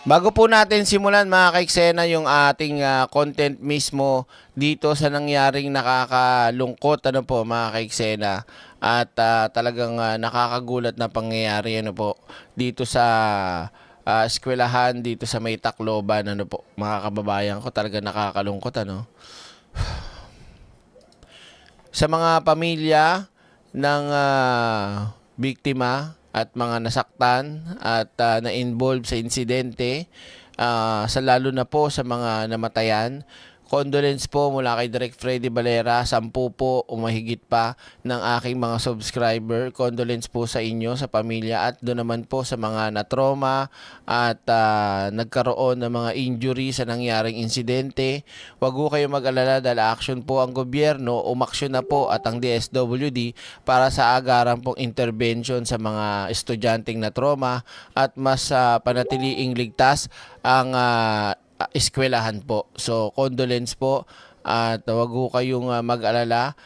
Bago po natin simulan mga kaiksena yung ating content mismo dito sa nangyaring nakakalungkot mga kaiksena at talagang nakakagulat na pangyayari po dito sa eskwelahan dito sa May Tacloban po mga kababayan ko, talaga nakakalungkot sa mga pamilya ng biktima at mga nasaktan at na-involve sa insidente, sa lalo na po sa mga namatayan. Condolence po mula kay Direk Freddy Valera, 10 po o mahigit pa ng aking mga subscriber. Condolence po sa inyo, sa pamilya, at doon naman po sa mga na-trauma at nagkaroon ng mga injury sa nangyaring insidente. Huwag po kayo mag-alala dahil action po ang gobyerno, umaksyon na po at ang DSWD para sa agaran pong intervention sa mga estudyanteng na trauma at mas panatiliing ligtas ang eskwelahan po. So, condolence po at huwag po kayong mag-alala.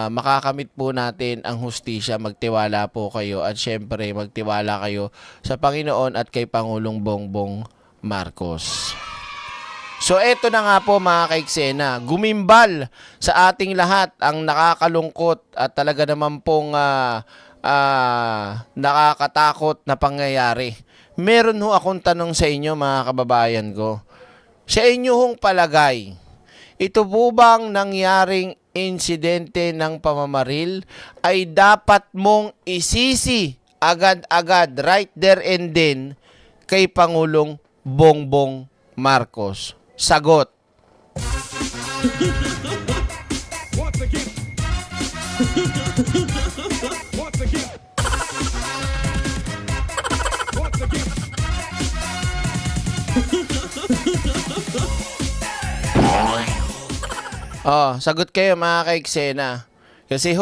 Makakamit po natin ang hustisya. Magtiwala po kayo at syempre magtiwala kayo sa Panginoon at kay Pangulong Bongbong Marcos. So, eto na nga po mga kaiksena, gumimbal sa ating lahat ang nakakalungkot at talaga naman pong nakakatakot na pangyayari. Meron ho akong tanong sa inyo mga kababayan ko. Sa inyo hong palagay, ito po bang nangyaring insidente ng pamamaril ay dapat mong isisi agad-agad right there and then kay Pangulong Bongbong Marcos? Sagot. Sagot kayo mga kaiksena. Kasi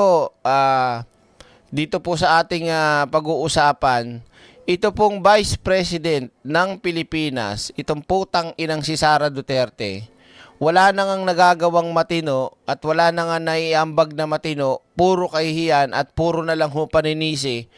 dito po sa ating pag-uusapan, ito pong Vice President ng Pilipinas, itong putang inang si Sara Duterte, wala na ngang nagagawang matino at wala na nga naiambag na matino, puro kahihiyan at puro na lang ho paninisi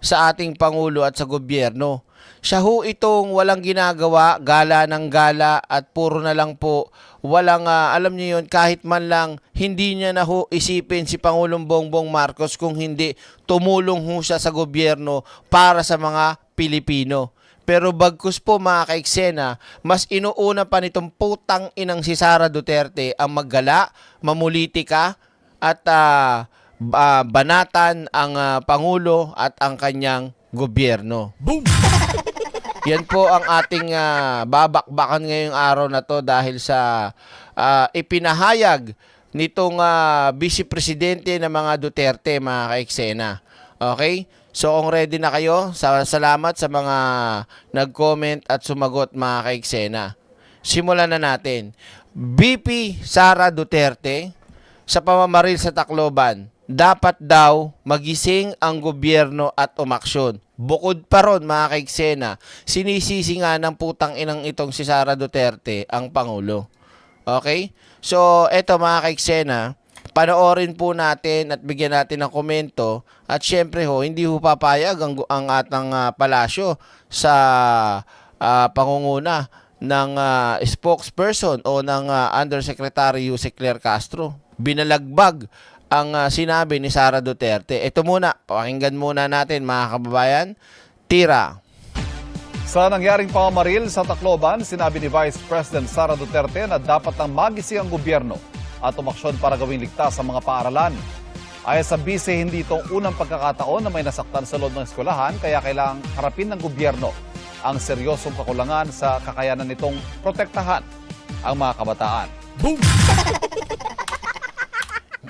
sa ating Pangulo at sa gobyerno. Siya ho itong walang ginagawa, gala ng gala at puro na lang po walang, alam niyo yun, kahit man lang hindi niya na ho isipin si Pangulong Bongbong Marcos kung hindi tumulong ho siya sa gobyerno para sa mga Pilipino. Pero bagkus po mga kaiksena, mas inuuna pa nitong putang inang si Sara Duterte ang maggala, mamulitika at banatan ang Pangulo at ang kanyang gobyerno. Boom! Yan po ang ating babakbakan ngayong araw na to dahil sa ipinahayag nitong Vice Presidente ng mga Duterte mga kaiksena. Okay? So kung ready na kayo, salamat sa mga nag-comment at sumagot mga kaiksena. Simulan na natin. VP Sara Duterte sa pamamaril sa Tacloban, dapat daw magising ang gobyerno at umaksyon. Bukod pa ron mga kaiksena, sinisisi nga ng putang inang itong si Sara Duterte ang Pangulo. Okay? So, eto mga kaiksena, panoorin po natin at bigyan natin ng komento. At syempre hindi ho papayag ang atang palasyo sa pangunguna ng spokesperson o ng Undersecretary Jose Claire Castro. Binalagbag ang sinabi ni Sara Duterte. Ito muna, pakinggan muna natin mga kababayan. Tira. Sa nangyaring pamamaril sa Tacloban, sinabi ni Vice President Sara Duterte na dapat nang magising ang gobyerno at umaksyon para gawing ligtas ang mga paaralan. Ayon sa bise, hindi itong unang pagkakataon na may nasaktan sa loob ng eskwelahan, kaya kailangang harapin ng gobyerno ang seryosong kakulangan sa kakayanan nitong protektahan ang mga kabataan. Boom!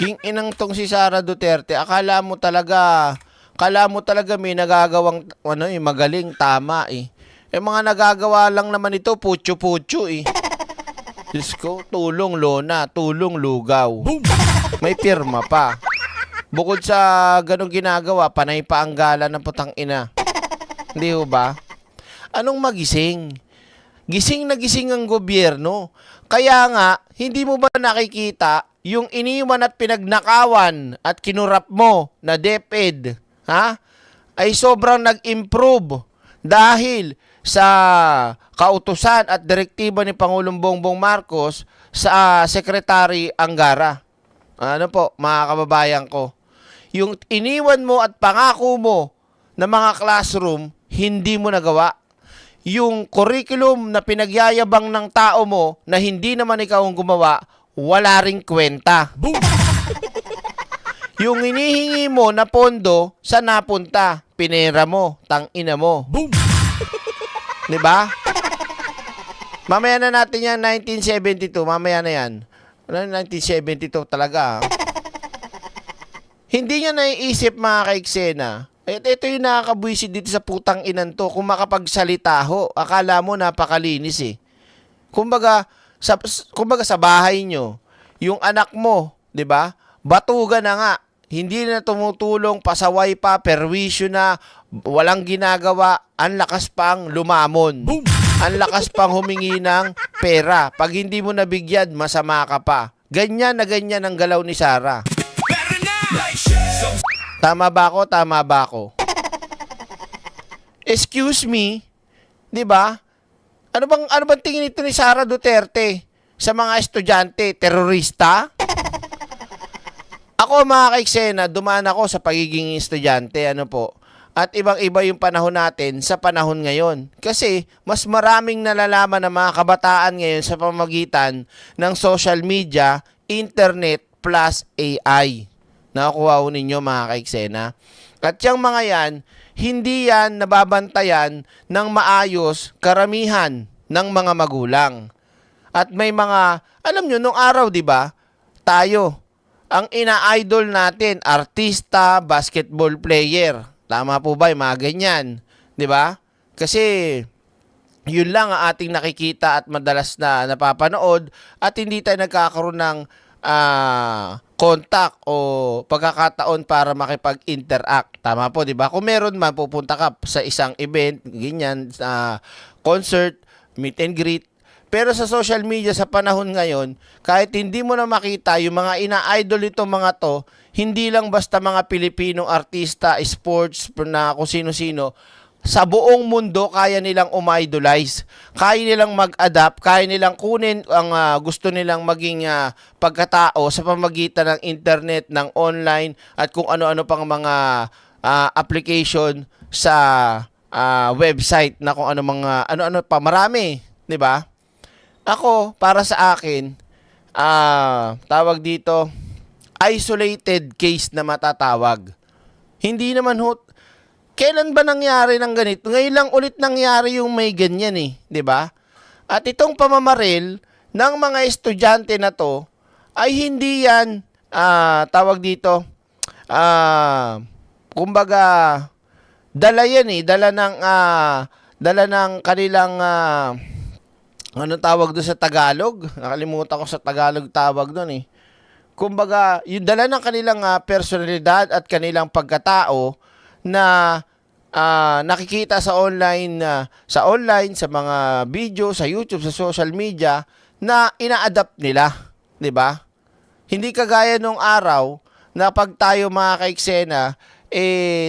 King inang tong si Sara Duterte, akala mo talaga may nagagawang magaling, tama mga nagagawa lang naman ito, putyo-putyo Diyos ko, tulong lona, tulong lugaw. Boom! May pirma pa. Bukod sa ganong ginagawa, panay pa ang gala ng putang ina. Hindi ho ba? Anong magising? Gising na gising ang gobyerno. Kaya nga, hindi mo ba nakikita yung iniwan at pinagnakawan at kinurap mo na DepEd, ay sobrang nag-improve dahil sa kautusan at direktiba ni Pangulong Bongbong Marcos sa Secretary Angara. Ano po, mga kababayan ko, yung iniwan mo at pangako mo na mga classroom, hindi mo nagawa. Yung curriculum na pinagyayabang ng tao mo na hindi naman ikaw ang gumawa, wala ring kwenta. Yung hinihingi mo na pondo, sa napunta? Pinera mo, tangina mo. Diba? Mamaya na natin yan, 1972. Mamaya na yan. 1972 talaga. Hindi niya naiisip, mga kaiksena. Ito yung nakakabwisit dito sa putang inan to. Kung makapagsalita ho, akala mo napakalinis eh. Kumbaga sa bahay nyo, yung anak mo, di ba? Batugan na nga. Hindi na tumutulong, pasaway pa, perwisyo na, walang ginagawa, ang lakas pang lumamon. Boom! Ang lakas pang humingi ng pera. Pag hindi mo nabigyan, masama ka pa. Ganyan na ganyan ang galaw ni Sarah. Tama ba ako? Tama ba ako? Excuse me, 'di ba? Ano bang tingin nito ni Sara Duterte sa mga estudyante, terorista? Ako, mga kaiksena, dumaan ako sa pagiging estudyante, ano po. At ibang-iba yung panahon natin sa panahon ngayon. Kasi mas maraming nalalaman ng mga kabataan ngayon sa pamamagitan ng social media, internet plus AI. Nakuha ko ninyo, mga kaiksena. At yung mga yan, hindi yan nababantayan ng maayos karamihan ng mga magulang. At may mga, alam nyo, nung araw, di ba, tayo, ang ina-idol natin, artista, basketball player. Tama po ba yung mga ganyan? Di ba? Kasi yun lang ang ating nakikita at madalas na napapanood at hindi tayo nagkakaroon ng contact o pagkakataon para makipag-interact. Tama po, di ba? Kung meron man, pupunta ka sa isang event, ganyan, concert, meet and greet. Pero sa social media sa panahon ngayon, kahit hindi mo na makita yung mga ina-idol itong mga to, hindi lang basta mga Pilipinong artista, sports, na kung sino-sino, sa buong mundo kaya nilang umidolize, kaya nilang mag-adapt, kaya nilang kunin ang gusto nilang maging pagkatao sa pamamagitan ng internet, ng online at kung ano-ano pang mga application sa website na kung ano mga ano-ano pa, marami, 'di ba? Ako, para sa akin, tawag dito, isolated case na matatawag. Hindi naman kailan ba nangyari ng ganito? Ngayon lang ulit nangyari yung may ganyan eh, 'di ba? At itong pamamaril ng mga estudyante na to ay hindi yan tawag dito kumbaga dala yan eh, dala ng kanilang ano tawag doon sa Tagalog? Nakalimutan ko sa Tagalog tawag doon eh. Kumbaga, yung dala ng kanilang personalidad at kanilang pagkatao na nakikita sa online, sa mga video, sa YouTube, sa social media na ina-adapt nila, 'di ba? Hindi kagaya nung araw na pag tayo mga kaiksena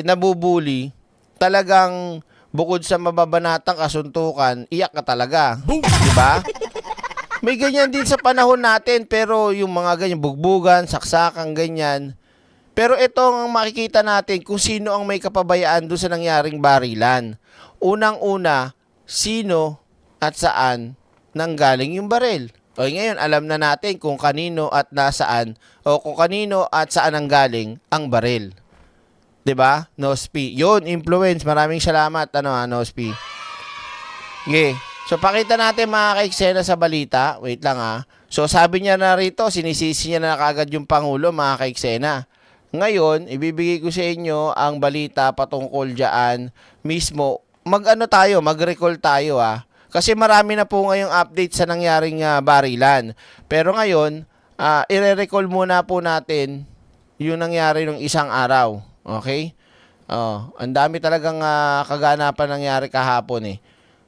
nabubuli, talagang bukod sa mababanatang kasuntukan, iyak ka talaga, 'di ba? May ganyan din sa panahon natin, pero yung mga ganyan bugbugan, saksakan ganyan. Pero ito ang makikita natin kung sino ang may kapabayaan doon sa nangyaring barilan. Unang-una, sino at saan nanggaling yung baril. O ngayon, alam na natin kung kanino at nasaan o kung kanino at saan nanggaling ang baril. 'Di ba? Nospi. Yun, influence. Maraming salamat, Nospi. Okay. So, pakita natin mga kaiksena sa balita. Wait lang So, sabi niya na rito, sinisisi niya na kagad yung Pangulo, mga kaiksena. Ngayon, ibibigay ko sa inyo ang balita patungkol dyan mismo. Mag-recall tayo Kasi marami na po ngayong update sa nangyaring barilan. Pero ngayon, i-recall muna po natin yung nangyari nung isang araw. Okay? Ang dami talagang kaganapan nangyari kahapon eh.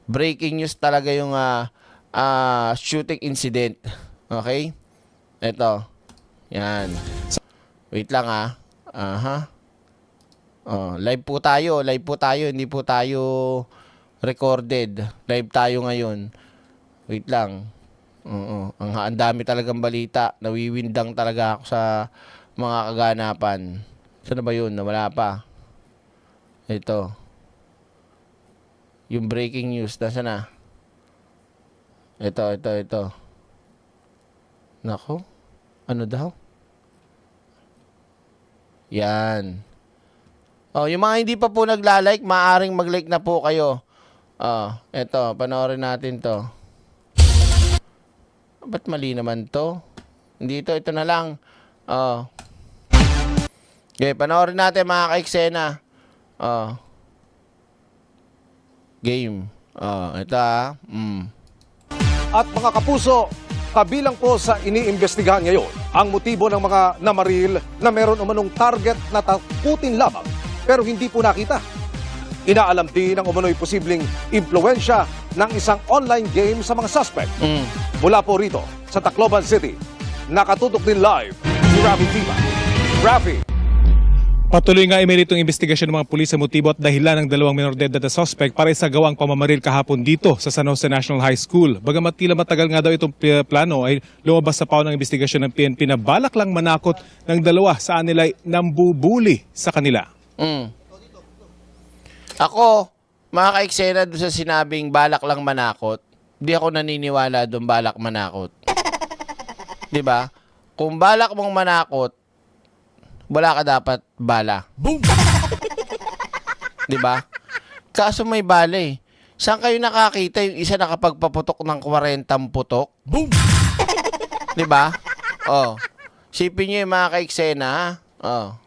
Breaking news talaga yung shooting incident. Okay? Ito. Yan. Wait lang live po tayo, hindi po tayo recorded. Live tayo ngayon. Wait lang. Oo. Ang dami talagang balita. Nawiwindang talaga ako sa mga kaganapan. Saan na ba yun? Nawala pa. Ito. Yung breaking news. Nasaan na? Ito. Nako. Ano daw? Yan. Oh, yung mga hindi pa po nagla-like, maaaring mag-like na po kayo. Oh, ito. Panoorin natin to. Ba't mali naman to? Hindi ito na lang. Oh. Okay, panoorin natin mga ka-eksena. Oh. Game. Oh, ito At mga kapuso, kabilang po sa iniimbestigahan ngayon ang motibo ng mga namaril na meron umanong target na takutin lamang pero hindi po nakita. Inaalam din ang umano'y posibleng impluensya ng isang online game sa mga suspect. Mula po rito sa Tacloban City, nakatutok din live si Rafi Tiba. Rafi. Patuloy nga imeritong investigasyon ng mga pulis sa motibo at dahilan ng dalawang minor de edad na suspect para sa gawang pamamaril kahapon dito sa San Jose National High School. Bagamat tila matagal nga daw itong plano ay lumabas sa pao ng investigasyon ng PNP na balak lang manakot ng dalawa sa anila'y nambubuli sa kanila. Ako, mga ka-eksena doon sa sinabing balak lang manakot, di ako naniniwala doon balak manakot. 'Di ba? Kung balak mong manakot, wala ka dapat bala. Boom! 'Di ba? Kaso may bala eh. Saan kayo nakakita yung isa nakapagpaputok ng 40 putok? Boom! 'Di ba? Oh. Sipin niyo yung mga ka-eksena, ha? Oh.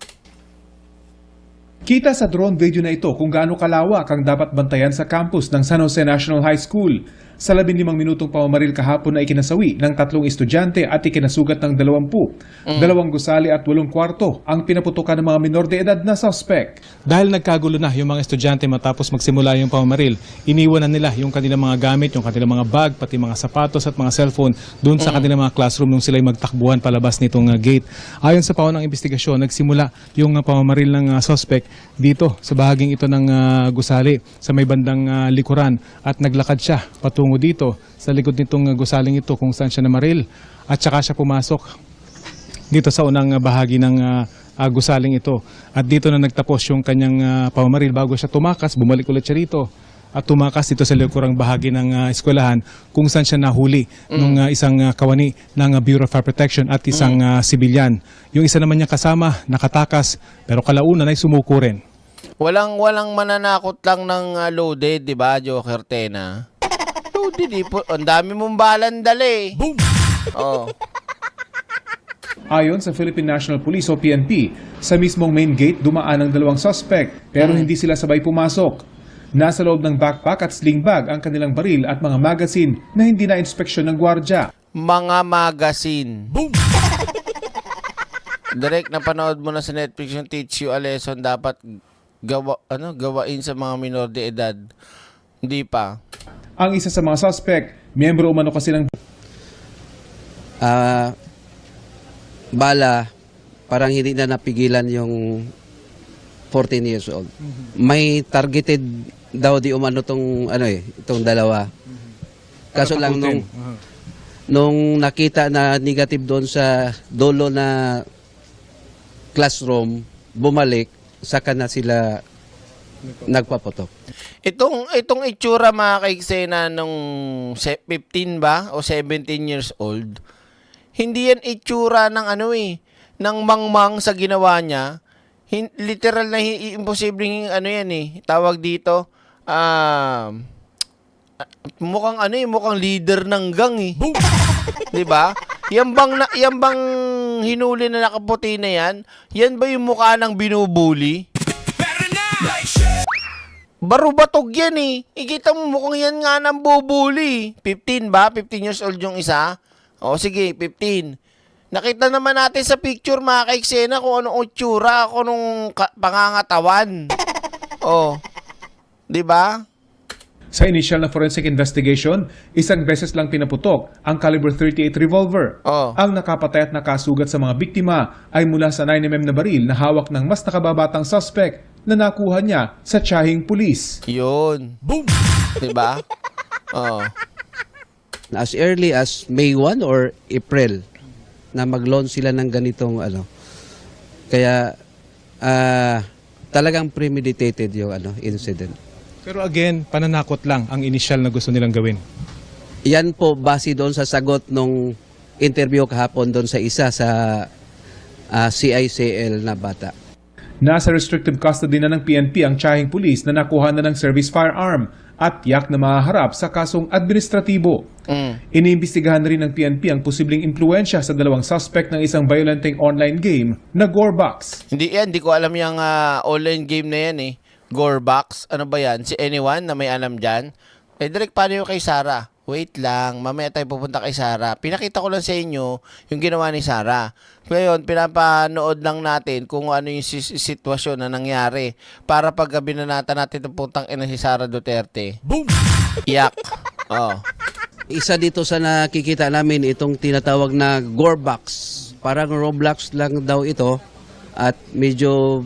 Kita sa drone video na ito kung gaano kalawak ang dapat bantayan sa campus ng San Jose National High School. Sa 15 minutong pamamaril kahapon na ikinasawi ng 3 estudyante at ikinasugat ng 20. 2 gusali at 8 kwarto ang pinaputukan ng mga minor de edad na suspect. Dahil nagkagulo na yung mga estudyante matapos magsimula yung pamamaril, iniwan na nila yung kanilang mga gamit, yung kanilang mga bag, pati mga sapatos at mga cellphone doon sa kanilang mga classroom nung sila'y magtakbuhan palabas nitong gate. Ayon sa pao ng investigasyon, nagsimula yung pamamaril ng suspect dito sa bahaging ito ng gusali sa may bandang likuran at naglakad siya patungo dito sa likod nitong gusaling ito kung saan siya namaril at saka siya pumasok dito sa unang bahagi ng gusaling ito at dito na nagtapos yung kanyang pamamaril bago siya tumakas, bumalik ulit siya rito at tumakas dito sa likurang bahagi ng eskwelahan kung saan siya nahuli ng isang kawani ng Bureau of Fire Protection at isang sibilyan. Yung isa naman niya kasama nakatakas pero kalaunan ay sumuko rin. Walang mananakot lang ng loaded, 'di ba, Joker Tena? Loaded eh. Ang dami mong balan dali. Boom. Oh. Ayon sa Philippine National Police o PNP, sa mismong main gate dumaan ang 2 suspect pero hindi sila sabay pumasok. Nasa loob ng backpack at sling bag ang kanilang baril at mga magazine na hindi na-inspeksyon ng gwardya. Mga magazine. Boom. Direct na panood mo na sa Netflix yung Teach You a Lesson dapat gawain sa mga minor de edad. Hindi pa. Ang isa sa mga suspect, miyembro umano kasi ng bala, parang hindi na napigilan yung 14 years old. May targeted daw di umano itong dalawa. Kaso lang nung nakita na negative doon sa dulo na classroom, bumalik, saka na sila nagpaputok. Itong itsura mga ka-eksena nung 15 ba o 17 years old, hindi yan itsura ng ng mangmang sa ginawa niya. Literal na imposibleng yan tawag dito, mukhang leader ng gang eh. 'Di ba? Yan bang hinuli na nakaputi na yan ba yung mukha ng binubuli? Barubatog yan eh. Ikita mo mukhang yan nga ng bubuli. 15 ba? 15 years old yung isa? O sige, 15. Nakita naman natin sa picture mga ka-eksena kung anong itsura, kung anong pangangatawan. Oh. 'Di ba? Sa initial na forensic investigation, isang beses lang pinaputok ang caliber 38 revolver. Oh. Ang nakapatay at nakasugat sa mga biktima ay mula sa 9mm na baril na hawak ng mas nakababatang suspect na nakuha niya sa tiyahing pulis. Yun. Boom! Diba? Oh. As early as May 1 or April na mag-launch sila ng ganitong ano. Kaya talagang premeditated yung incident. Pero again, pananakot lang ang initial na gusto nilang gawin. Yan po base doon sa sagot nung interview kahapon doon sa isa sa CICL na bata. Nasa restrictive custody na ng PNP ang tiyahing pulis na nakuha na ng service firearm at tiyak na mahaharap sa kasong administratibo. Iniimbestigahan rin ng PNP ang posibleng impluensya sa dalawang suspect ng isang violenteng online game na Gorebox. Hindi ko alam yung online game na yan eh. Gorebox, ano ba yan? Si anyone na may alam dyan? Direct, paano yung kay Sarah? Wait lang, mamaya tayo pupunta kay Sarah. Pinakita ko lang sa inyo yung ginawa ni Sarah. Ngayon, pinapanood lang natin kung ano yung sitwasyon na nangyari para pag binanata natin itong putang ina si Sara Duterte. Boom! Yak! Oh. Isa dito sa nakikita namin itong tinatawag na Gorebox. Parang Roblox lang daw ito at medyo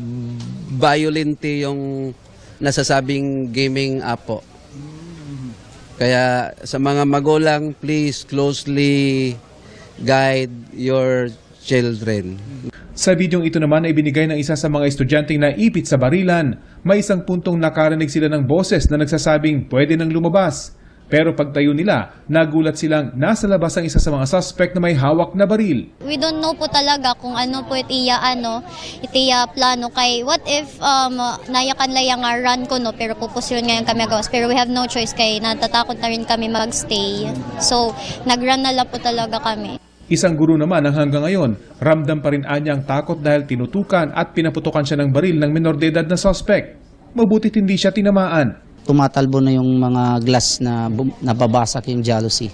violent yung nasasabing gaming app po. Kaya sa mga magulang, please closely guide your children. Sa bidyong ito naman ay binigay ng isa sa mga estudyanteng naipit sa barilan. May isang puntong nakarinig sila ng boses na nagsasabing pwede nang lumabas. Pero pagtayo nila, nagulat silang nasa labas ang isa sa mga suspect na may hawak na baril. We don't know po talaga kung ano po itiya plano kay what if nayakan layang run ko no pero pupusyon ngayon kami gawas pero we have no choice kay natatakot na rin kami magstay. So nagrun na lang po talaga kami. Isang guro naman ang hanggang ngayon, ramdam pa rin anya ang takot dahil tinutukan at pinaputukan siya ng baril ng menor de edad na suspect. Mabutit hindi siya tinamaan. Tumatalbo na yung mga glass na nababasak yung jealousy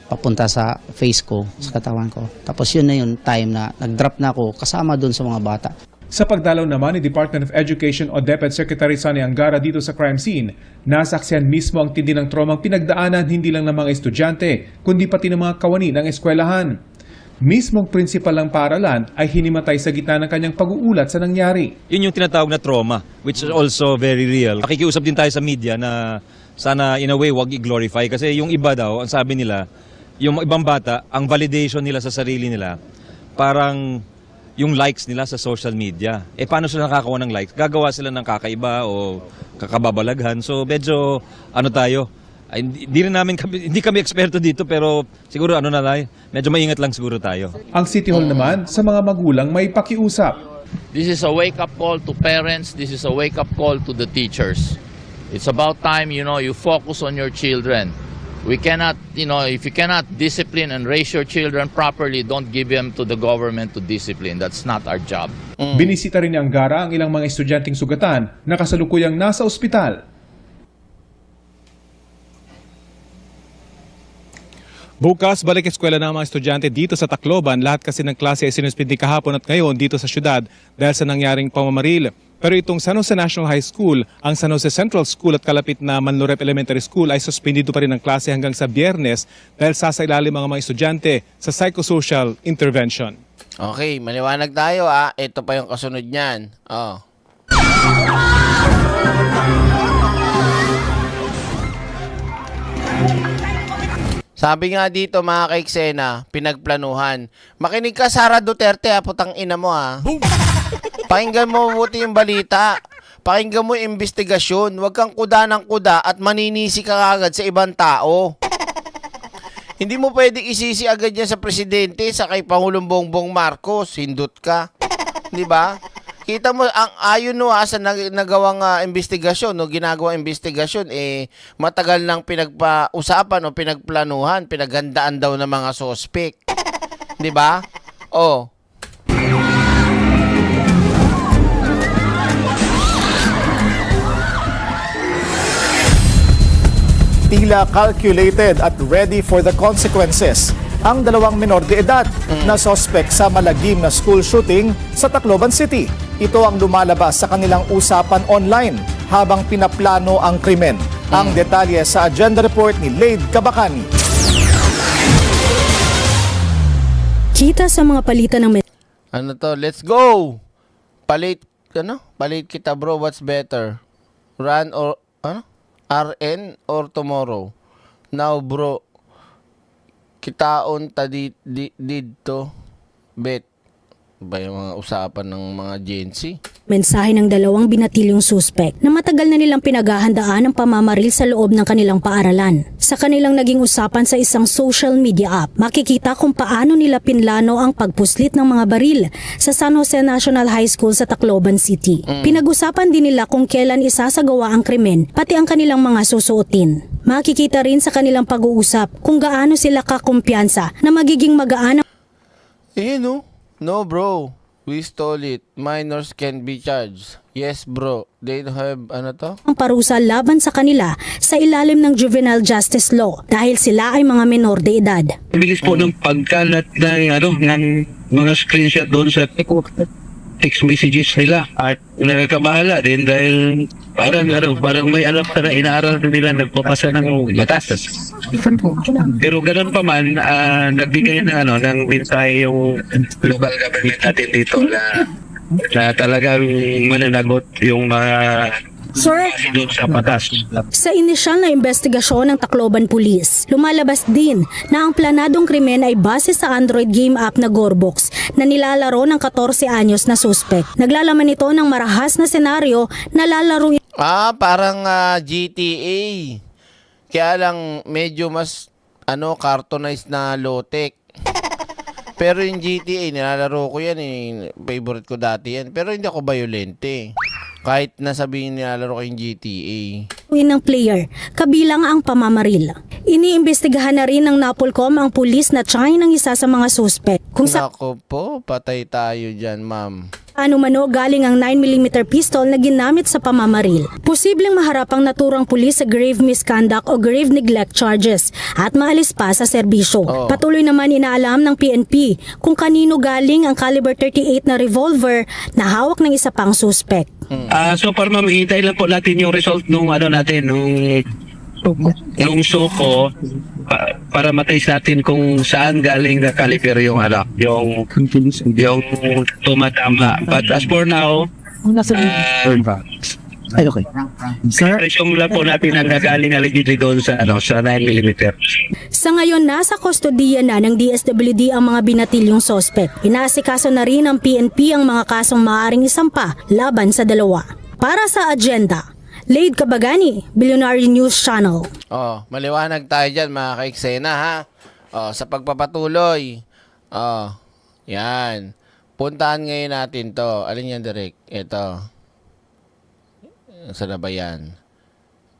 papunta sa face ko, sa katawan ko. Tapos yun na yung time na nag-drop na ako kasama dun sa mga bata. Sa pagdalaw naman ni Department of Education o DepEd Secretary Sonny Angara dito sa crime scene, nasaksihan mismo ang tindi ng traumang pinagdaanan hindi lang ng mga estudyante, kundi pati ng mga kawani ng eskwelahan. Mismong principal ng paaralan ay hinimatay sa gitna ng kanyang pag-uulat sa nangyari. Yun yung tinatawag na trauma, which is also very real. Nakikiusap din tayo sa media na sana in a way wag i-glorify kasi yung iba daw, ang sabi nila, yung ibang bata, ang validation nila sa sarili nila, parang yung likes nila sa social media. Paano sila nakakakuha ng likes? Gagawa sila ng kakaiba o kakababalaghan. So medyo tayo, hindi kami eksperto dito pero siguro medyo maingat lang siguro tayo. Ang City Hall naman sa mga magulang may pakiusap. This is a wake-up call to parents. This is a wake-up call to the teachers. It's about time, you focus on your children. We cannot, if you cannot discipline and raise your children properly, don't give them to the government to discipline. That's not our job. Binisita rin ni Angara ang ilang mga estudyanteng sugatan na kasalukuyang nasa ospital. Bukas, balik eskwela ng mga estudyante dito sa Tacloban. Lahat kasi ng klase ay sinuspindi kahapon at ngayon dito sa syudad dahil sa nangyaring pamamaril. Pero itong San Jose National High School, ang San Jose Central School at kalapit na Manlurep Elementary School ay suspendido pa rin ang klase hanggang sa Biyernes dahil sasailalim ang mga estudyante sa psychosocial intervention. Okay, maliwanag tayo Ito pa yung kasunod niyan. Oh. Sabi nga dito mga kaiksena, pinagplanuhan. Makinig ka Sara Duterte putang ina mo Pakinggan mo mabuti yung balita. Pakinggan mo yung investigasyon. Huwag kang kuda ng kuda at maninisi ka agad sa ibang tao. Hindi mo pwedeng isisi agad yan sa presidente sa kay Pangulong Bongbong Marcos. Hindot ka. Di ba? Kita mo, ang ayon sa nagawang investigasyon, ginagawang investigasyon, matagal nang pinagpa-usapan o pinagplanuhan, pinaghandaan daw ng mga suspect. Di ba? Oh. Tila calculated at ready for the consequences ang dalawang menor de edad na suspect sa malagim na school shooting sa Tacloban City. Ito ang lumalabas sa kanilang usapan online habang pinaplano ang krimen. Ang detalye sa agenda report ni Laid Kabakani. Kita sa mga palitan ng Ano to? Let's go! Palit kita bro, what's better? Run or, RN or tomorrow? Now bro, kitaon ta dito, bet. Ba yung mga usapan ng mga Gen Z? mensahe ng dalawang binatilyong suspek na matagal na nilang pinaghahandaan ang pamamaril sa loob ng kanilang paaralan. Sa kanilang naging usapan sa isang social media app, makikita kung paano nila pinlano ang pagpuslit ng mga baril sa San Jose National High School sa Tacloban City. Pinag-usapan din nila kung kailan isasagawa ang krimen, pati ang kanilang mga susuotin. Makikita rin sa kanilang pag-uusap kung gaano sila kakumpiyansa na magiging magaan No bro, we stole it. Minors can be charged. Yes bro, they don't have ang parusa laban sa kanila sa ilalim ng juvenile justice law dahil sila ay mga menor de edad. Bilis po ng pagkalat ng mga screenshot doon sa text messages nila at nakakabahala din dahil parang may alam na inaaral nila nagpapasa ng batas. Pero ganun pa man, nagbigay ng mensahe yung local government natin dito na talagang mananagot yung mga doon sa batas. Sa inisyal na investigasyon ng Tacloban Police, lumalabas din na ang planadong krimen ay base sa Android game app na Gorbox na nilalaro ng 14 anyos na suspect. Naglalaman ito ng marahas na senaryo na lalaro parang GTA. Kaya lang medyo mas cartoonized na low-tech. Pero yung GTA, nilalaro ko yan favorite ko dati yan. Pero hindi ako violente. Kahit nasabihin nilalaro ko yung GTA. ng player, kabilang ang pamamaril. Iniimbestigahan na rin ng Napolcom ang pulis na tiyay ng isa sa mga suspect. Kung sa Nako po, patay tayo dyan, ma'am. ano-mano galing ang 9mm pistol na ginamit sa pamamaril. Posibleng maharap ang naturang pulis sa grave misconduct o grave neglect charges at maalis pa sa serbisyo. Patuloy naman inaalam ng PNP kung kanino galing ang caliber 38 na revolver na hawak ng isa pang suspect. So para mamihintay lang po natin yung result nung nung suko para matrace natin kung saan galing na caliber yung yung tumatama. But as for now, okay. Sir, presume lang po natin ang nagaling allegedly doon sa 9mm. Sa ngayon, nasa kustodiya na ng DSWD ang mga binatilyong sospek. Inaasikaso na rin ng PNP ang mga kasong maaaring isampa laban sa dalawa. Para sa agenda, Laid Kabagani, Billionaire News Channel. Maliwanag tayo dyan mga ka-eksena ha. Sa pagpapatuloy. Yan. Puntahan ngayon natin to. Alin yan, Direk? Ito. Saan na ba yan?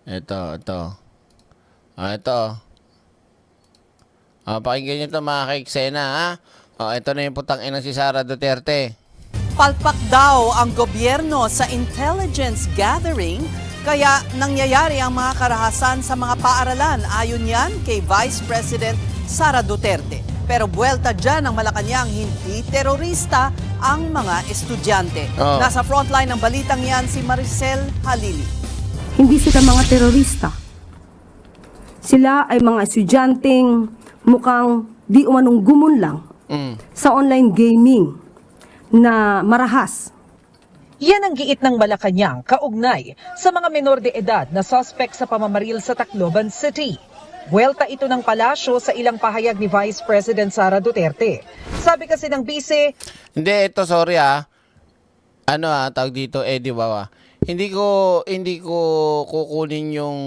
Ito. Ito. Pakinggan nyo ito mga ka-eksena ha. Ito na yung putang inang si Sara Duterte. Palpak daw ang gobyerno sa intelligence gathering, kaya nangyayari ang mga karahasan sa mga paaralan ayon yan kay Vice President Sara Duterte. Pero buwelta dyan ng Malacanang, hindi terorista ang mga estudyante. Nasa frontline ng balitang yan si Maricel Halili. Hindi sila mga terorista. Sila ay mga estudyanteng mukhang di umanong gumunlang sa online gaming na marahas. Yan ang giit ng Malacanang kaugnay sa mga menor de edad na suspect sa pamamaril sa Tacloban City. Buwelta ito ng palasyo sa ilang pahayag ni Vice President Sara Duterte. Sabi kasi ng bise, Hindi, ito sorry tawag dito, Eddie Wawa. Hindi ko kukunin yung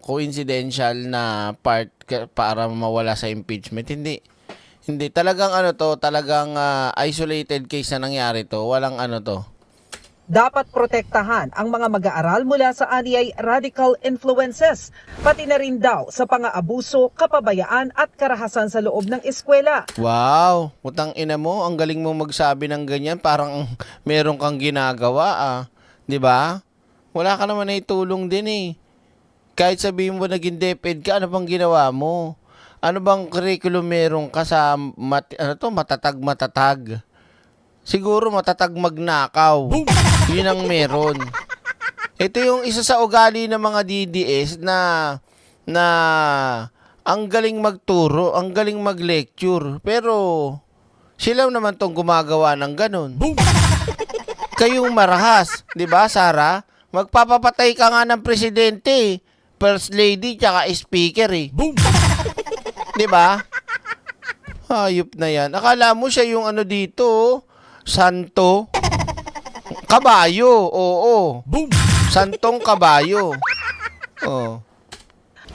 coincidental na part para mawala sa impeachment. Hindi talagang talagang isolated case na nangyari to. Walang to. dapat protektahan ang mga mag-aaral mula sa aniyay radical influences, pati na rin daw sa pang-aabuso, kapabayaan at karahasan sa loob ng eskwela. Wow, putang ina mo, ang galing mo magsabi ng ganyan, parang meron kang ginagawa 'di ba? Wala ka naman na itulong din Kahit sabihin mo naging DepEd ka, ano bang ginawa mo? Ano bang curriculum meron ka sa matatag? Siguro matatag magnakaw. Yun ang meron. Ito yung isa sa ugali ng mga DDS na ang galing magturo, ang galing mag-lecture. Pero sila naman tong gumagawa ng ganun. Kayong marahas, 'di ba, Sara? Magpapapatay ka nga ng presidente, first lady, tsaka speaker eh. 'Di ba? Hayop na yan. Akala mo siya yung ano dito, santo. Kabayo, oo. Santong kabayo. Oh.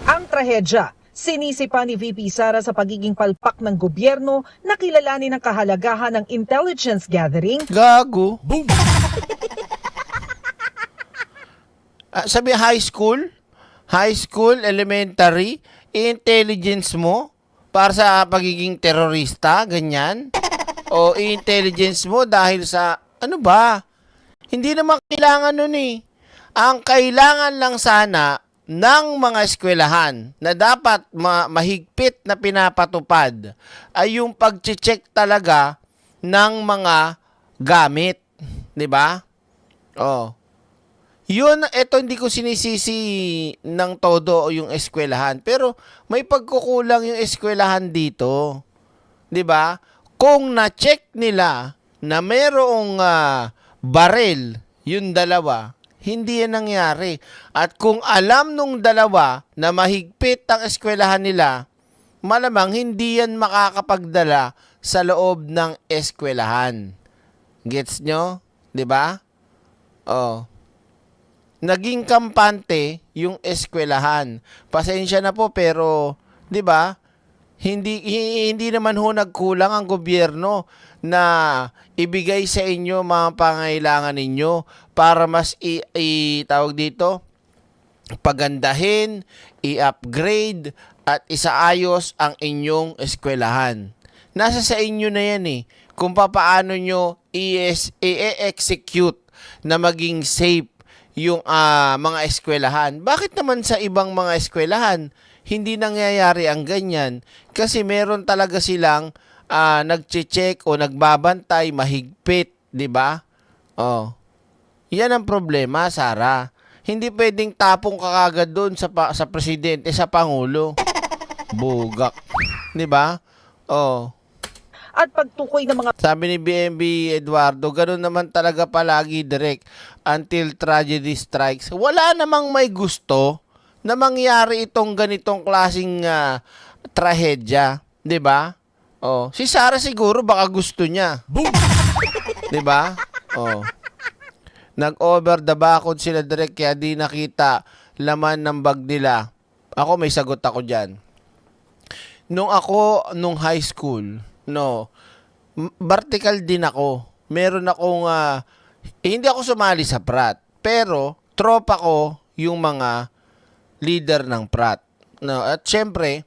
Ang trahedya, sinisipa ni VP Sara sa pagiging palpak ng gobyerno na kilalanin ang kahalagahan ng intelligence gathering. Gago. Sabi high school, elementary, intelligence mo para sa pagiging terorista, ganyan? O intelligence mo dahil sa, ano ba? Hindi naman kailangan nun eh. Ang kailangan lang sana ng mga eskwelahan na dapat mahigpit na pinapatupad ay yung pag-check talaga ng mga gamit. 'Di ba? Oh. Yun, ito hindi ko sinisisi ng todo yung eskwelahan. Pero may pagkukulang yung eskwelahan dito. 'Di ba? Kung na-check nila na mayroong baril, yung dalawa, hindi yan nangyari. At kung alam nung dalawa na mahigpit ang eskwelahan nila, malamang hindi yan makakapagdala sa loob ng eskwelahan. Gets nyo? 'Di ba? Oh. Naging kampante yung eskwelahan. Pasensya na po pero 'di ba? Hindi naman ho nagkulang ang gobyerno na ibigay sa inyo mga pangailangan ninyo para mas tawag dito, pagandahin, i-upgrade at isaayos ang inyong eskwelahan. Nasa sa inyo na yan eh kung paano nyo i-execute na maging safe yung mga eskwelahan. Bakit naman sa ibang mga eskwelahan hindi nangyayari ang ganyan? Kasi meron talaga silang nagche-check o nagbabantay mahigpit, 'di ba? Oh. Yan ang problema, Sara. Hindi pwedeng tapong ka kagad doon sa presidente, sa pangulo. Bugak. 'Di ba? Oh. At pagtukoy ng mga... Sabi ni BMB Eduardo, ganoon naman talaga palagi, direct, until tragedy strikes. Wala namang may gusto na mangyari itong ganitong klaseng trahedya, 'di ba? Oh, si Sara siguro baka gusto niya. 'Di ba? Oh. Nag-over the bakod sila direct kaya di nakita laman ng bag nila. Ako may sagot ako diyan. Nung high school, vertical din ako. Meron akong hindi ako sumali sa frat, pero tropa ko yung mga leader ng frat. No, at syempre,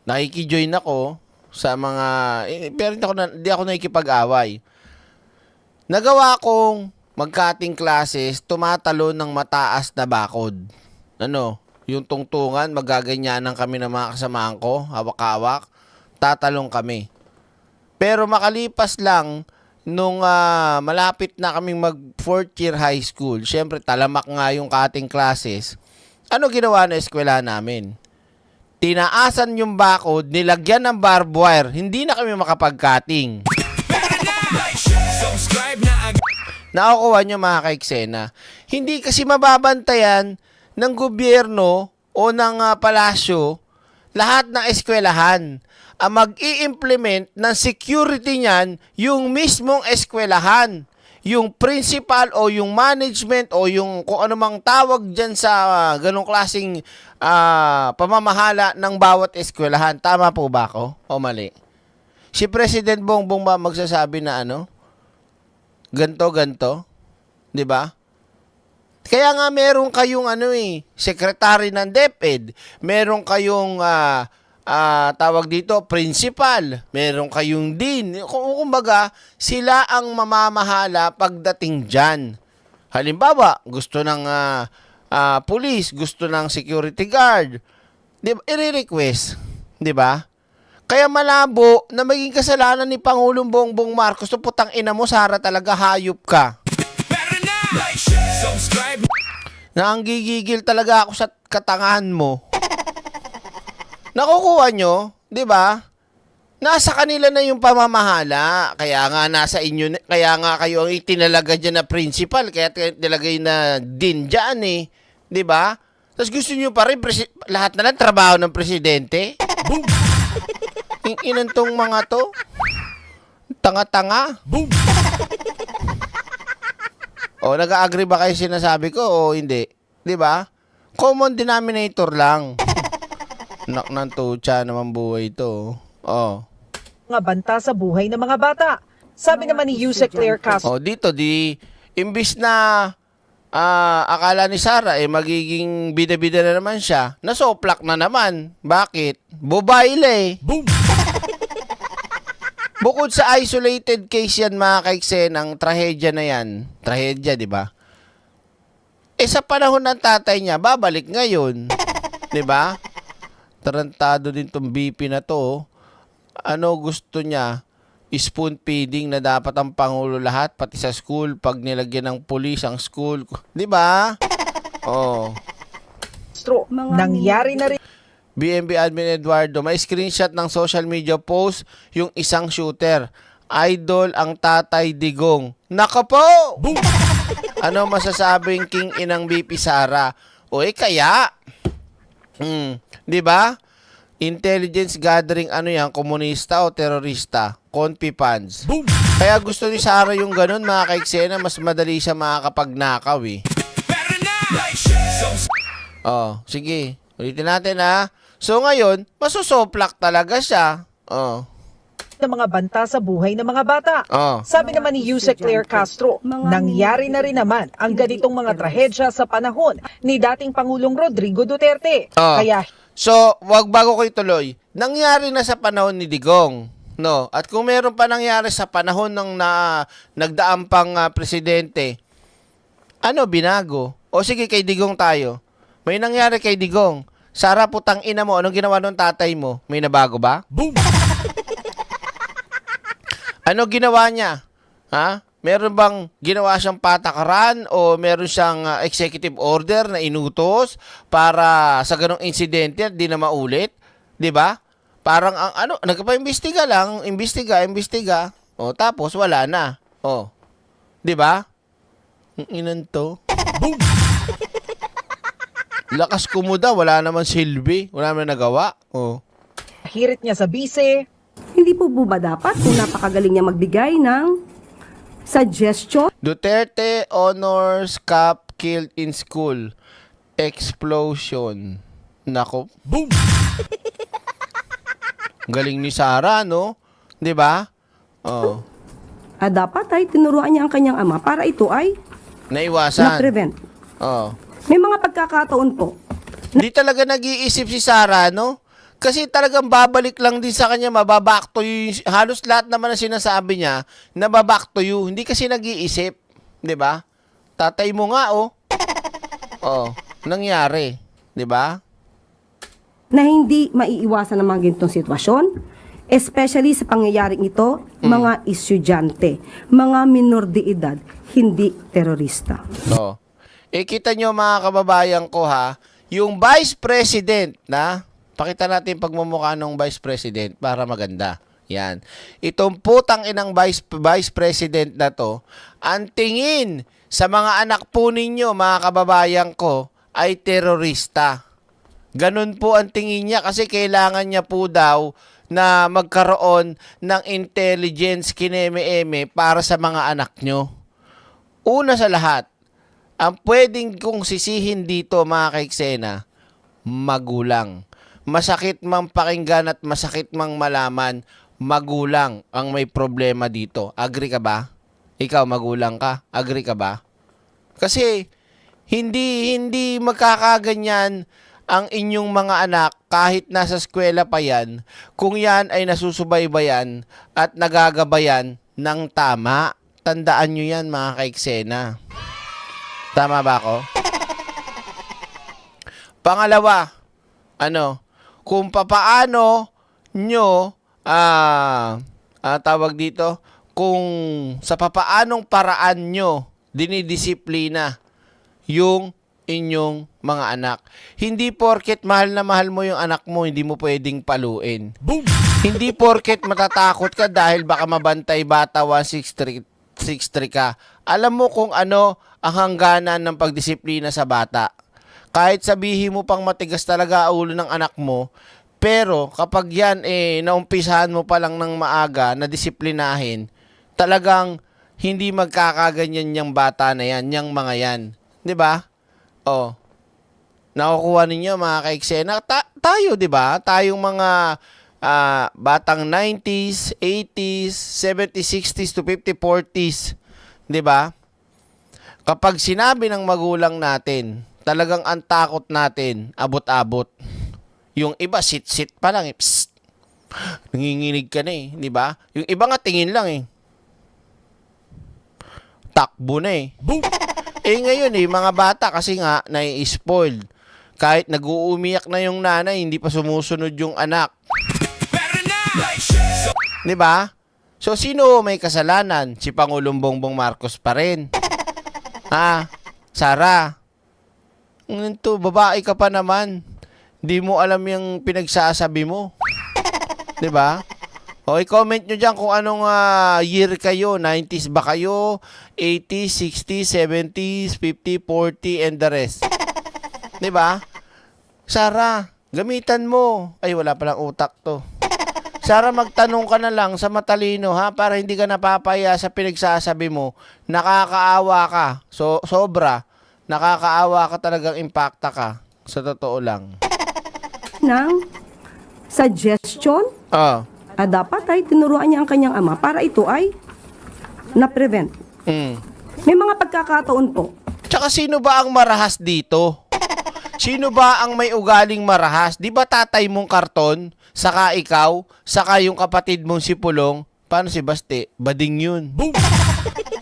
nakikijoin ako sa mga pero hindi ako nakikipag-away. Nagawa kong magkating classes, tumatalo ng mataas na bakod. Yung tungtungan, magaganyanan kami ng mga kasamahan ko, hawak-hawak, tatalong kami. Pero makalipas lang, nung malapit na kaming mag 4th year high school, syempre talamak nga yung kating classes, ano ginawa na eskwela namin? Tinaasan yung bakod, nilagyan ng barbed wire, hindi na kami makapag-cutting. Nakukuha nyo mga kaiksena. Hindi kasi mababantayan ng gobyerno o ng palasyo lahat ng eskwelahan. Ang mag-i-implement ng security niyan yung mismong eskwelahan. Yung principal o yung management o yung kung ano mang tawag dyan sa ganong klaseng pamamahala ng bawat eskwelahan. Tama po ba ako o mali? Si President Bongbong ba magsasabi na ganto, 'di ba? Kaya nga meron kayong secretary ng DepEd, meron kayong tawag dito principal, meron kayong dean. Kumbaga, sila ang mamamahala pagdating diyan. Halimbawa, gusto ng police, gusto ng security guard, 'di ba? I-request, 'di ba? Kaya malabo na maging kasalanan ni Pangulong Bongbong Marcos. Putang ina mo, Sara, talaga hayop ka. Nanggigigil talaga ako sa katangahan mo. Nakukuha nyo, di ba? Nasa kanila na yung pamamahala. Kaya nga nasa inyo, kaya nga kayo ang itinalaga dyan na principal, kaya nilagay na din dyan eh. Di ba? Tapos gusto nyo pa rin, lahat na lang trabaho ng presidente? Boom! Inantong mga to? Tanga-tanga? Boom! O, nag-agree ba kayo sinasabi ko o hindi? Di ba? Common denominator lang. Nak ng tutsa naman buhay ito. Oh. Mga banta sa buhay ng mga bata. Sabi naman ni Yusek Claire Castro. Oh, dito imbis na akala ni Sara magiging bida-bida na naman siya, nasoplak na naman. Bakit? Bobayle. Boom. Bukod sa isolated case yan, mga kaiksen, ang trahedya na yan. Trahedya, di ba? Sa panahon ng tatay niya, babalik ngayon. Di ba? Tarantado din tong BP na to. Ano gusto niya? Spoon feeding na dapat ang Pangulo lahat, pati sa school, pag nilagyan ng pulis ang school. Di ba? Oh. Nangyari na rin BMB Admin Eduardo, may screenshot ng social media post yung isang shooter. Idol ang Tatay Digong. Naka po! Ano masasabing king inang BP Sara? O kaya? Di ba? Intelligence gathering ano yan? Komunista o terorista? Confi fans. Kaya gusto ni Sara yung ganun, mga kaiksena, mas madali siya makakapagnakaw eh. Oh, sige. Ulitin natin ha. So ngayon, masusoplak talaga siya. Oh. ng mga banta sa buhay ng mga bata. Sabi naman ni Yusek Claire Castro, nangyari na rin naman ang ganitong mga trahedya sa panahon ni dating Pangulong Rodrigo Duterte. Kaya so, wag bago ko ituloy. Nangyari na sa panahon ni Digong. No, at kung meron pa nangyari sa panahon ng nagdaang pang presidente, ano binago? O sige, kay Digong tayo. May nangyari kay Digong. Sara, putang ina mo, anong ginawa ng tatay mo? May nabago ba? Boom! Ano ginawa niya? Ha? Meron bang ginawa siyang patakaran o meron siyang executive order na inutos para sa ganong insidente at di na maulit? 'Di ba? Parang ang nagpa-imbestiga lang, imbestiga. O tapos wala na. O. 'Di ba? Ang inan to. Boom! Lakas kumuda, wala naman silbi, wala naman nagawa. O. hirit niya sa bise. Hindi po ba dapat kung napakagaling niya magbigay ng suggestion? Duterte Honors Cup killed in school. Explosion. Nako. Boom! Galing ni Sara, no? 'Di ba? Oh. Dapat ay tinuruan niya ang kanyang ama para ito ay naiwasan. na-prevent. Oh. May mga pagkakataon po. Hindi talaga nag-iisip si Sara, no? Kasi talagang babalik lang din sa kanya, mababack to you. Halos lahat naman na sinasabi niya, nababack to you. Hindi kasi nag-iisip. 'Di ba? Tatay mo nga, oh. Oh, nangyari. 'Di ba? Na hindi maiiwasan ng mga ganitong sitwasyon, especially sa pangyayaring ito, mga estudyante, mga minor de edad, hindi terorista. So, kita nyo mga kababayan ko ha, yung Vice President na, pakita natin pagmumukha ng Vice President para maganda. Yan. Itong putang inang Vice President na to, ang tingin sa mga anak po ninyo, mga kababayan ko, ay terorista. Ganun po ang tingin niya kasi kailangan niya po daw na magkaroon ng intelligence kineme-eme para sa mga anak nyo. Una sa lahat, ang pwedeng kong sisihin dito mga kaiksena, magulang. Masakit mang pakinggan at masakit mang malaman, magulang ang may problema dito. Agree ka ba? Ikaw magulang ka? Agree ka ba? Kasi hindi magkakaganyan ang inyong mga anak kahit nasa eskwela pa yan kung yan ay nasusubaybayan at nagagabayan ng tama. Tandaan nyo yan mga kaiksena. Tama ba ako? Pangalawa, kung papaano nyo, tawag dito, kung sa papaanong paraan nyo dinidisiplina yung inyong mga anak. Hindi porket mahal na mahal mo yung anak mo, hindi mo pwedeng paluin. Boom! Hindi porket matatakot ka dahil baka mabantay bata 163 ka. Alam mo kung ano ang hangganan ng pagdisiplina sa bata. Kahit sabihin mo pang matigas talaga ang ulo ng anak mo, pero kapag yan naumpisahan mo pa lang ng maaga na disiplinahin, talagang hindi magkakaganyan yung bata na yan, yung mga yan. 'Di ba? Oh. Nakukuha ninyo mga ka-eksena. Tayo, 'di ba? Tayong mga batang 90s, 80s, 70s, 60s to 50s, 40s, 'di ba? Kapag sinabi ng magulang natin, talagang ang takot natin, abot-abot. Yung iba, sit-sit pa lang. Psst. Nanginginig ka na eh. Di ba? Yung iba nga, tingin lang eh. Takbo na eh. Boom! Ngayon mga bata kasi nga, nai-spoiled. Kahit nag-uumiyak na yung nanay, hindi pa sumusunod yung anak. Di ba? So, sino may kasalanan? Si Pangulong Bongbong Marcos pa rin. Sara. Babae ka pa naman. Di mo alam yung pinagsasabi mo. 'Di ba? O i-comment nyo dyan kung anong year kayo. 90s ba kayo? 80s, 60s, 70s, 50, 40, and the rest. 'Di ba? Sara, gamitan mo. Ay, wala palang utak to. Sara, magtanong ka na lang sa matalino ha, para hindi ka napapaya sa pinagsasabi mo. Nakakaawa ka. So, sobra. Nakakaawa ka, talagang impacta ka. Sa totoo lang. Ng suggestion, dapat ay tinuruan niya ang kanyang ama para ito ay na-prevent. May mga pagkakataon po. Tsaka sino ba ang marahas dito? Sino ba ang may ugaling marahas? Di ba tatay mong karton, saka ikaw, saka yung kapatid mong si Pulong? Paano si Baste? Bading yun. Boom!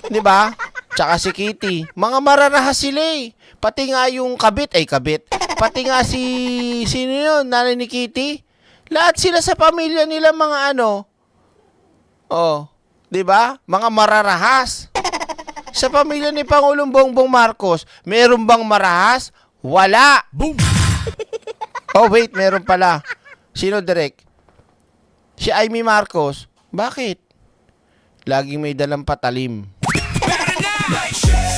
Di ba? Tsaka si Kitty. Mga mararahas sila eh. Pati nga yung kabit. Pati nga sino yun? Nanay ni Kitty. Lahat sila sa pamilya nila mga ano. Di ba? Mga mararahas. Sa pamilya ni Pangulong Bongbong Marcos, meron bang marahas? Wala. Boom! Wait, meron pala. Sino direct? Si Amy Marcos. Bakit? Laging may dalang patalim.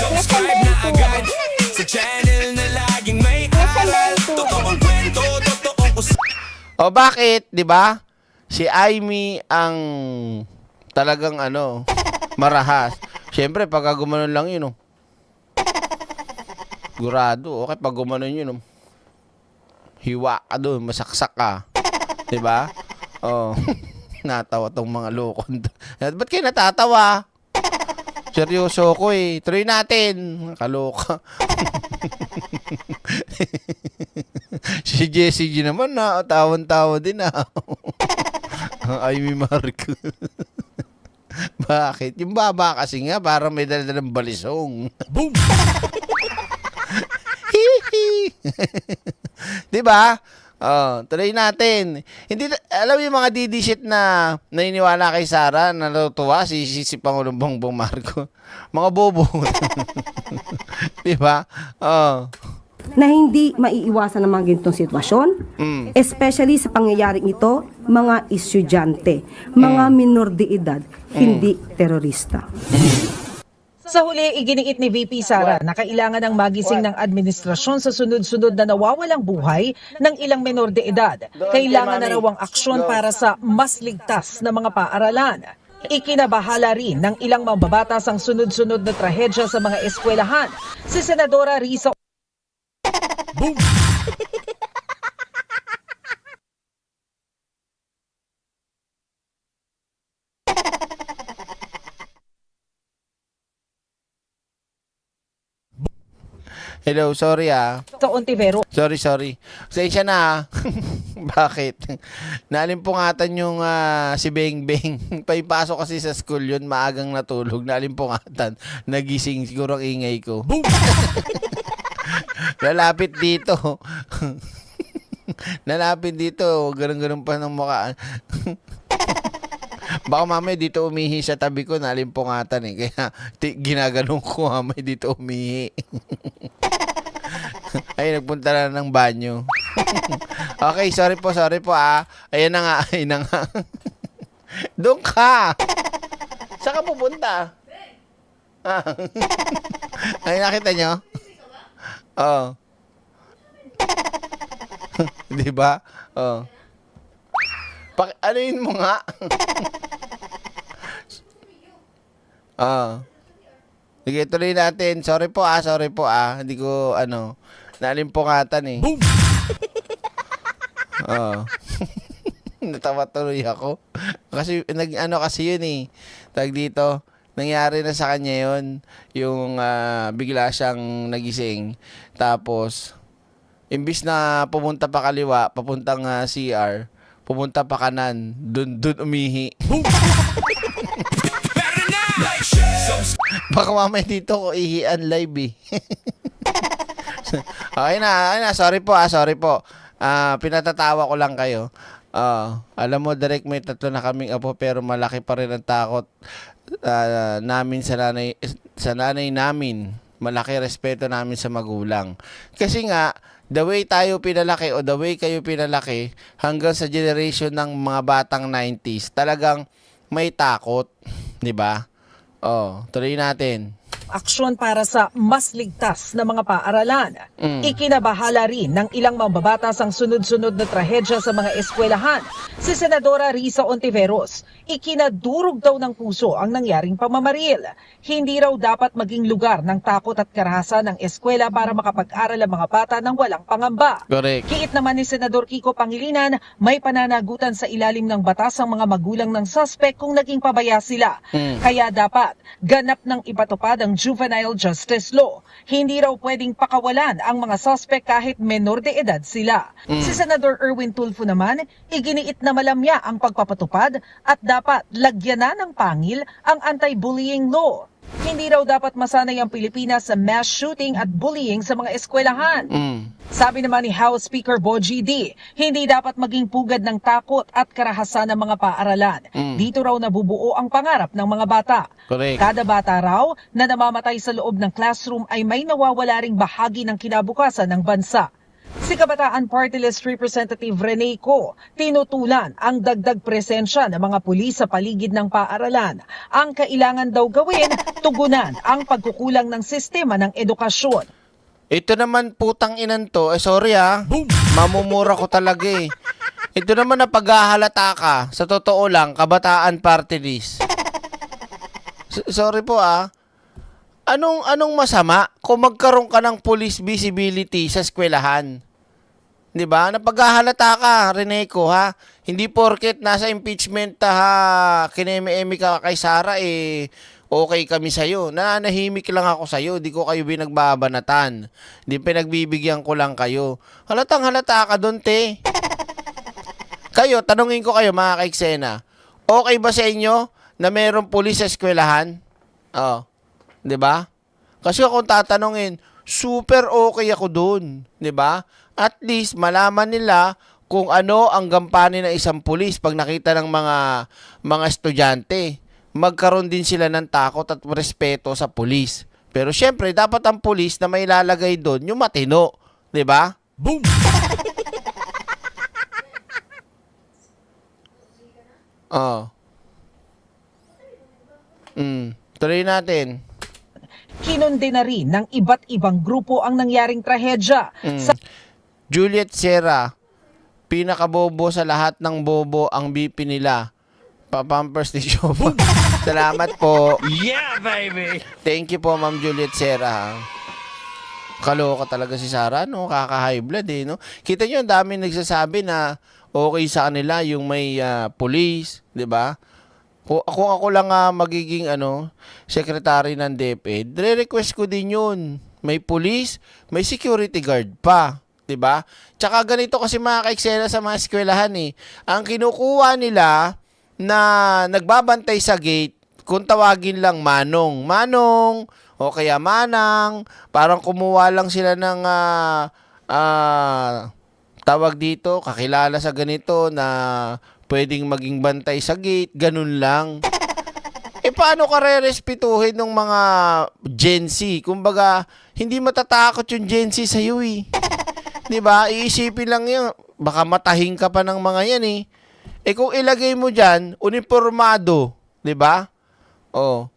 Subscribe na agad sa channel na laging may aral. Totoong kwento, totoong bakit? 'Di ba? Si Amy ang talagang marahas. Siyempre, pag gumanon lang yun, Gurado, okay, pag gumanon yun, hiwa ka doon, masaksak ka. 'Di ba? Natawa tong mga lokon. Ba't kayo natatawa? Seryoso ko eh. Tuloy natin. Kaloka. Si Jessie G naman tawan-tawa din Amy Marcos. Bakit? Yung baba kasi nga parang may dala-dalang balisong. Boom! Diba? Tuloy natin. Hindi, alam mo yung mga DD-shit na naniniwala kay Sara, na natutuwa si Pangulong Bongbong Marcos. Mga bobo. Diba? Na hindi maiiwasan ng mga ganitong sitwasyon, especially sa pangyayaring ito, mga estudyante, mga minor de edad, hindi terorista. Sa huli, iginiit ni VP Sara na kailangan ng magising ng administrasyon sa sunod-sunod na nawawalang buhay ng ilang menor de edad. Kailangan na raw ang aksyon para sa mas ligtas na mga paaralan. Ikinabahala rin ng ilang mambabatas ang sunod-sunod na trahedya sa mga eskwelahan. Si Senadora Risa Boom! Hello, sorry Sa Ontivero. Sorry. Pasensya na Bakit? Naalimpungatan yung si Beng Beng. Paipasok kasi sa school yun, maagang natulog. Naalimpungatan. Nagising siguro ang ingay ko. Boom! Lalapit dito. Ganun pa ng mukha. Baka mamaya dito umihi sa tabi ko, nalimpungatan eh. Kaya ginaganong ko mamaya dito umihi. Ay, nagpunta na ng banyo. Okay, sorry po ah. Ayan na nga. Doon ka! Saan ka pupunta? Ay, nakita nyo? Oo. Diba? Oo. Anuin mo nga? Sige, tuloy natin. Sorry po ah. Hindi ko, nalimpungatan eh. Boom! Natawa tuloy ako. Kasi, kasi yun eh. Tag dito, nangyari na sa kanya yun. Yung bigla siyang nagising. Tapos, imbis na pumunta pa kaliwa, papuntang CR, pumunta pa kanan, dun umihi. Baka mamaya dito ko ihian live eh. Okay na, sorry po. Pinatatawa ko lang kayo. Alam mo, direct may 3 na kaming apo pero malaki pa rin ang takot namin sa nanay namin. Malaki respeto namin sa magulang. Kasi nga, the way tayo pinalaki o the way kayo pinalaki hanggang sa generation ng mga batang 90s, talagang may takot. 'Di ba? Tuloy natin. Aksyon para sa mas ligtas na mga paaralan. Ikinabahala rin ng ilang mambabatas ang sunod-sunod na trahedya sa mga eskwelahan. Si Senadora Risa Ontiveros, ikinadurog daw ng puso ang nangyaring pamamaril. Hindi raw dapat maging lugar ng takot at karahasan ng eskwela para makapag-aral ang mga bata ng walang pangamba. Correct. Kiit naman ni Senador Kiko Pangilinan, may pananagutan sa ilalim ng batas ang mga magulang ng suspect kung naging pabaya sila. Kaya dapat ganap ng ipatupad ang juvenile justice law. Hindi raw pwedeng pakawalan ang mga suspect kahit menor de edad sila. Si Senador Erwin Tulfo naman, iginiit na malamya ang pagpapatupad at dapat lagyan na ng pangil ang anti-bullying law. Hindi raw dapat masanay ang Pilipinas sa mass shooting at bullying sa mga eskwelahan. Sabi naman ni House Speaker Bogie D, hindi dapat maging pugad ng takot at karahasan ng mga paaralan. Dito raw nabubuo ang pangarap ng mga bata. Correct. Kada bata raw na namamatay sa loob ng classroom ay may nawawala ring bahagi ng kinabukasan ng bansa. Si Kabataan Party List Representative Rene Co, tinutulan ang dagdag presensya ng mga pulis sa paligid ng paaralan. Ang kailangan daw gawin, tugunan ang pagkukulang ng sistema ng edukasyon. Ito naman putang inan to, sorry mamumura ko talaga eh. Ito naman na paghahalata ka, sa totoo lang, Kabataan Party List. Sorry po Anong masama kung magkaroon ka ng police visibility sa eskwelahan? 'Di ba? Napaghahalata ka, Reneco, ha? Hindi porket nasa impeachment kineme-eme ka kay Sara okay kami sa'yo. Nanahimik lang ako sa'yo. Di ko kayo binagbabanatan. Di pinagbibigyan ko lang kayo. Halatang halata ka doon, te. Kayo, tanungin ko kayo, mga kaiksena. Okay ba sa inyo na mayroong pulis sa eskwelahan? 'Di ba? Kasi kung tatanungin, super okay ako doon, 'di ba? At least malaman nila kung ano ang gampanin ng isang pulis pag nakita ng mga estudyante. Magkaroon din sila ng takot at respeto sa pulis. Pero syempre, dapat ang pulis na may lalagay doon yung matino, 'di ba? Boom. Tuloy natin. Kinundi na rin ng iba't ibang grupo ang nangyaring trahedya. Juliet Sierra, pinakabobo sa lahat ng bobo ang BP nila. Papampers ni Shoba. Salamat po. Yeah, baby! Thank you po, Ma'am Juliet Sierra. Kaloka talaga si Sara, no? Kaka-high blood, no? Kita nyo, ang dami nagsasabi na okay sa kanila yung may police, di ba? Kung ako lang magiging secretary ng DepEd, re-request ko din yun. May police, may security guard pa, 'di ba? Tsaka ganito kasi mga kaiksena sa mga eskwelahan Ang kinukuha nila na nagbabantay sa gate, kung tawagin lang manong o kaya manang, parang kumuha lang sila ng tawag dito, kakilala sa ganito na pwedeng maging bantay sa gate, ganun lang. Paano ka re-respetuhin ng mga Gen Z? Kumbaga, hindi matatakot yung Gen Z sa'yo eh. Diba? Iisipin lang yun, baka matahin ka pa ng mga yan eh. Kung ilagay mo dyan, uniformado, diba? Oh.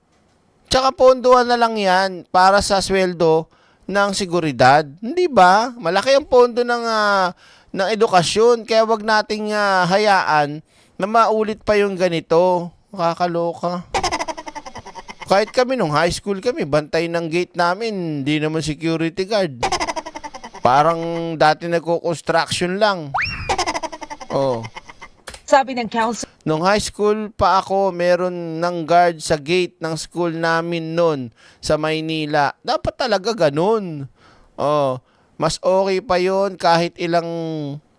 Tsaka pondohan na lang yan para sa sweldo ng seguridad. Hindi ba? Malaki ang pondo ng edukasyon. Kaya wag nating hayaan na maulit pa yung ganito. Makakaloka. Kahit kami nung high school kami, bantay ng gate namin, hindi naman security guard. Parang dati nagko-construction lang. Oh. Sabi ng council, Nung high school pa ako, meron ng guard sa gate ng school namin noon sa Maynila. Dapat talaga ganun. Oh, mas okay pa yon kahit ilang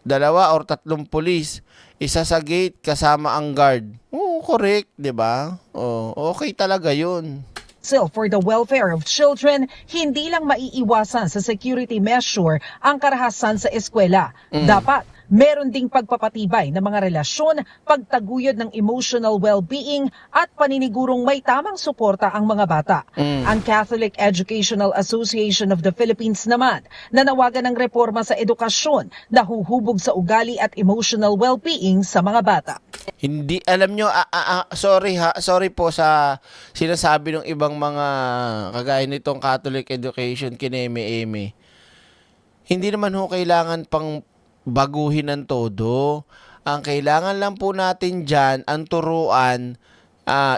2 or 3 pulis. Isa sa gate kasama ang guard. Oo, correct, 'di ba? Oh, okay talaga yun. So, for the welfare of children, hindi lang maiiwasan sa security measure ang karahasan sa eskwela. Dapat meron ding pagpapatibay ng mga relasyon, pagtaguyod ng emotional well-being at paninigurong may tamang suporta ang mga bata. Ang Catholic Educational Association of the Philippines naman nanawagan ng reforma sa edukasyon na huhubog sa ugali at emotional well-being sa mga bata. Hindi, alam nyo, sorry po sa sinasabi ng ibang mga kagaya nitong Catholic Education, kineme-eme. Hindi naman ho kailangan pang baguhin ng todo. Ang kailangan lang po natin dyan, ang turuan,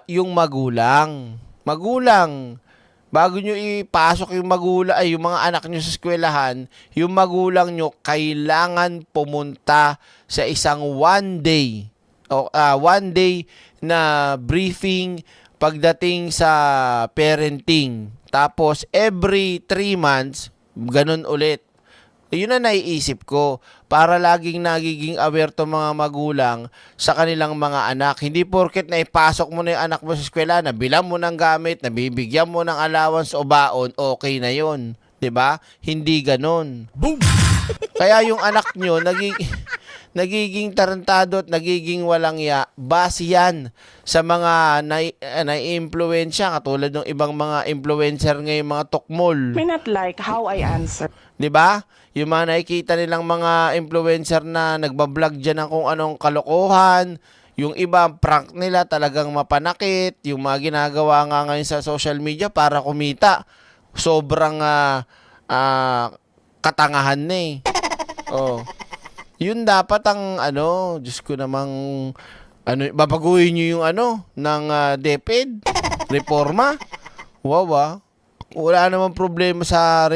yung magulang. Magulang. Bago nyo ipasok yung magulang, yung mga anak nyo sa eskwelahan, yung magulang nyo kailangan pumunta sa isang one day na briefing pagdating sa parenting. Tapos every 3 months, ganun ulit. Yun na naiisip ko para laging nagiging aware to mga magulang sa kanilang mga anak. Hindi porket na ipasok mo na yung anak mo sa eskwela, nabilang mo ng gamit, nabibigyan mo ng allowance o baon, okay na yun. 'Di ba? Hindi ganon. Boom! Kaya yung anak nyo nagiging tarantado at nagiging walang ya, base yan sa mga na-influensya katulad ng ibang mga influencer ngayon, mga tukmol. May not like how I answer. 'Di ba? Yung mga nakikita nilang mga influencer na nagbablog dyan ng kung anong kalokohan, yung iba prank nila talagang mapanakit, yung mga ginagawa nga ngayon sa social media para kumita. Sobrang katangahan na eh. Oh. Yun dapat ang Diyos ko namang babaguhin nyo yung ng DepEd, reforma. Wow, wala namang problema sa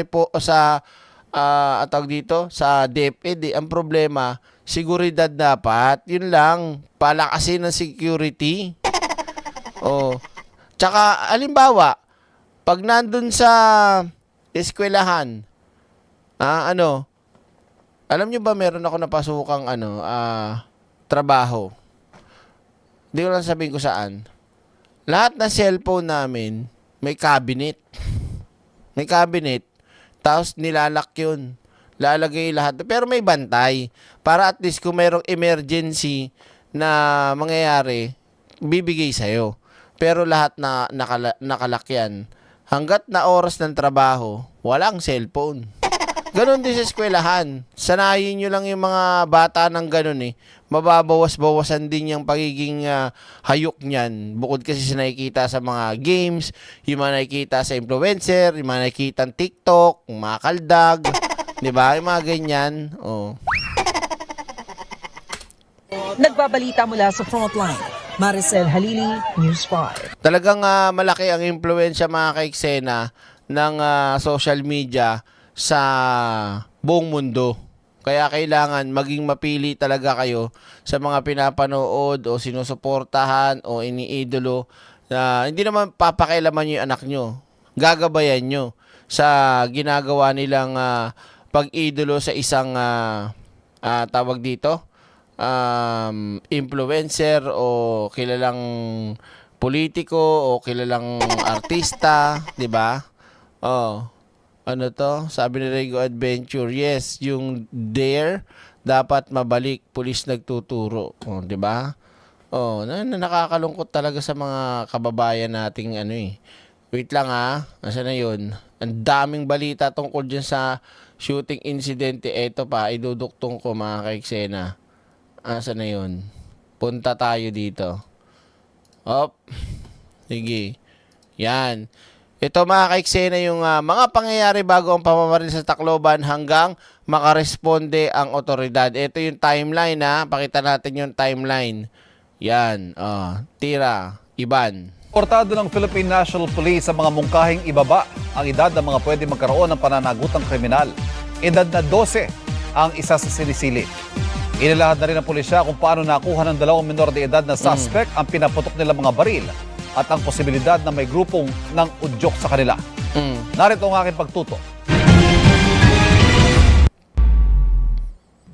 tawag dito sa DepEd. Ang problema, seguridad dapat. Yun lang, palakasin ng security. Oh. Tsaka halimbawa, pag nandun sa eskwelahan, alam nyo ba meron ako napasukang trabaho. Hindi ko lang sabihin ko saan. Lahat ng cellphone namin may cabinet. May cabinet. Tapos nilalak yun. Lalagay lahat. Pero may bantay. Para at least kung mayroong emergency na mangyayari, bibigay sa'yo. Pero lahat na nakalak yan. Hanggat na oras ng trabaho, walang cellphone. Ganon din sa eskwelahan. Sanayin nyo lang yung mga bata ng ganon eh. Mababawas-bawasan din yung pagiging hayok niyan. Bukod kasi sa nakikita sa mga games, yung mga nakikita sa influencer, yung mga nakikita ng TikTok, yung mga kaldag, di ba? Yung mga ganyan. Oh. Nagbabalita mula sa Frontline, Maricel Halili, News 5. Talagang malaki ang impluwensya mga kaiksena ng social media sa buong mundo. Kaya kailangan maging mapili talaga kayo sa mga pinapanood o sinusuportahan o iniidolo na hindi naman papakialaman nyo yung anak nyo. Gagabayan nyo sa ginagawa nilang pag-idolo sa isang tawag dito, influencer o kilalang politiko o kilalang artista, di ba? Oh. Ano to? Sabi ni Rego Adventure, yes, yung Dare dapat mabalik, pulis nagtuturo. Oh, 'di ba? Oh, nakakalungkot talaga sa mga kababayan nating ano eh. Wait lang Nasaan na 'yun? Ang daming balita tungkol diyan sa shooting incidente. Ito pa, iduduktong ko mga ka-eksena. Nasaan na 'yun? Punta tayo dito. Hop. Sige. Yan. Ito mga ka-eksena yung mga pangyayari bago ang pamamaril sa Tacloban hanggang makaresponde ang otoridad. Ito yung timeline Pakita natin yung timeline. Yan. Tira. Iban. Portado ng Philippine National Police sa mga mungkahing ibaba ang edad ng mga pwede magkaroon ng pananagutang kriminal. Edad na 12 ang isa sa sinisili. Inilahad na rin ng pulisya kung paano nakuha ng 2 minor de edad na suspect ang pinaputok nila mga baril at ang posibilidad na may grupong ng udyok sa kanila. Narito ang aking pagtuto.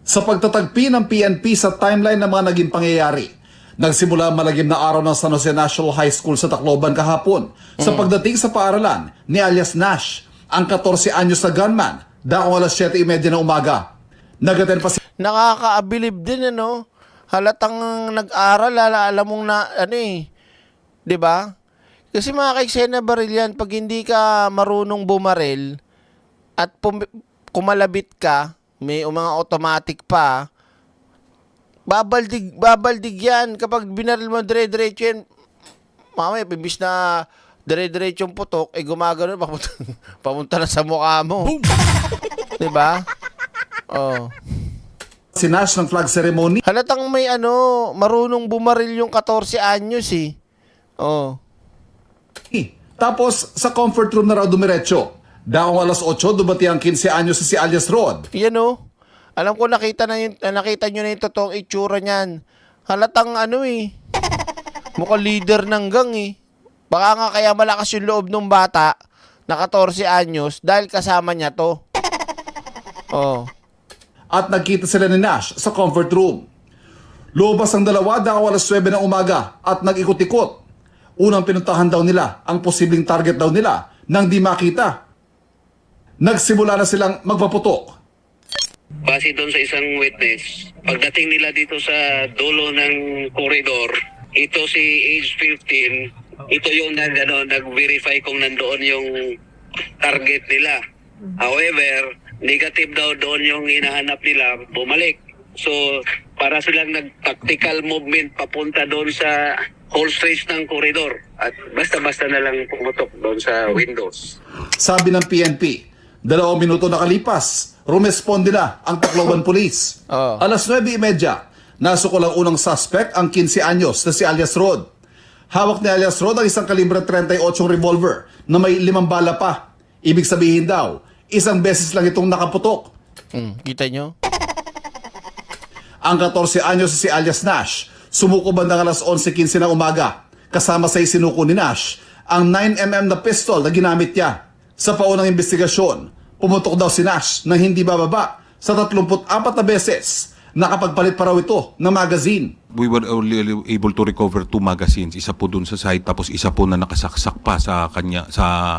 Sa pagtatagpi ng PNP sa timeline ng mga naging pangyayari, nagsimula ang malagim na araw ng San Jose National High School sa Tacloban kahapon sa pagdating sa paaralan ni alias Nash, ang 14 anyos na gunman, daong alas 7:30 ng umaga. Nagaten pa si... Nakakaabilib din halatang nag-aral, alam mong na, 'di ba? Kasi mga ka-eksena baril yan, pag hindi ka marunong bumaril at kumalabit ka, may mga automatic pa, babaldig yan. Kapag binaril mo dire-diretso yan, mamaya, imbis na dire-diretso yung putok, gumagano, papunta na sa mukha mo. Diba? Oh. Si Nash ng flag ceremony. Halatang may marunong bumaril yung 14 anyos eh. Oh. Tapos sa comfort room na raw dumiretso. Daong alas 8, dumati ang 15 anyos si alias Rod. Yan Alam ko nakita nyo na yung totoong itsura niyan. Halatang mukhang leader ng gang eh. Baka nga kaya malakas yung loob ng bata na 14 anyos dahil kasama niya to. Oh. At nagkita sila ni Nash sa comfort room. Lumabas ang dalawa daw alas 9 ng umaga at nag-ikot-ikot. Unang pinuntahan daw nila ang posibleng target daw nila nang di makita. Nagsimula na silang magpaputok. Base doon sa isang witness, pagdating nila dito sa dulo ng koridor, ito si age 15, ito yung nag-verify kung nandoon yung target nila. However, negative daw doon yung hinahanap nila, bumalik. So, para silang nag-tactical movement papunta doon sa whole stretch ng koridor at basta-basta na lang pumutok doon sa windows. Sabi ng PNP, 2 minuto nakalipas, rumesponde na ang Tacloban Police. Alas 9:30, nasukol ang unang suspect, ang 15 anyos na si alias Rod. Hawak ni alias Rod ang isang kalibre 38 revolver na may 5 bala pa. Ibig sabihin daw, isang beses lang itong nakaputok. Kita nyo? Ang 14 anyos si alias Nash, sumuko bandang alas 11:15 ng umaga. Kasama sa isinuko ni Nash, ang 9mm na pistol na ginamit niya. Sa paunang investigasyon, pumutok daw si Nash nang hindi bababa sa 34 na beses. Nakapagpalit pa raw ito ng magazine. We were only able to recover 2 magazines. Isa po dun sa side, tapos isa po na nakasaksak pa sa kanya sa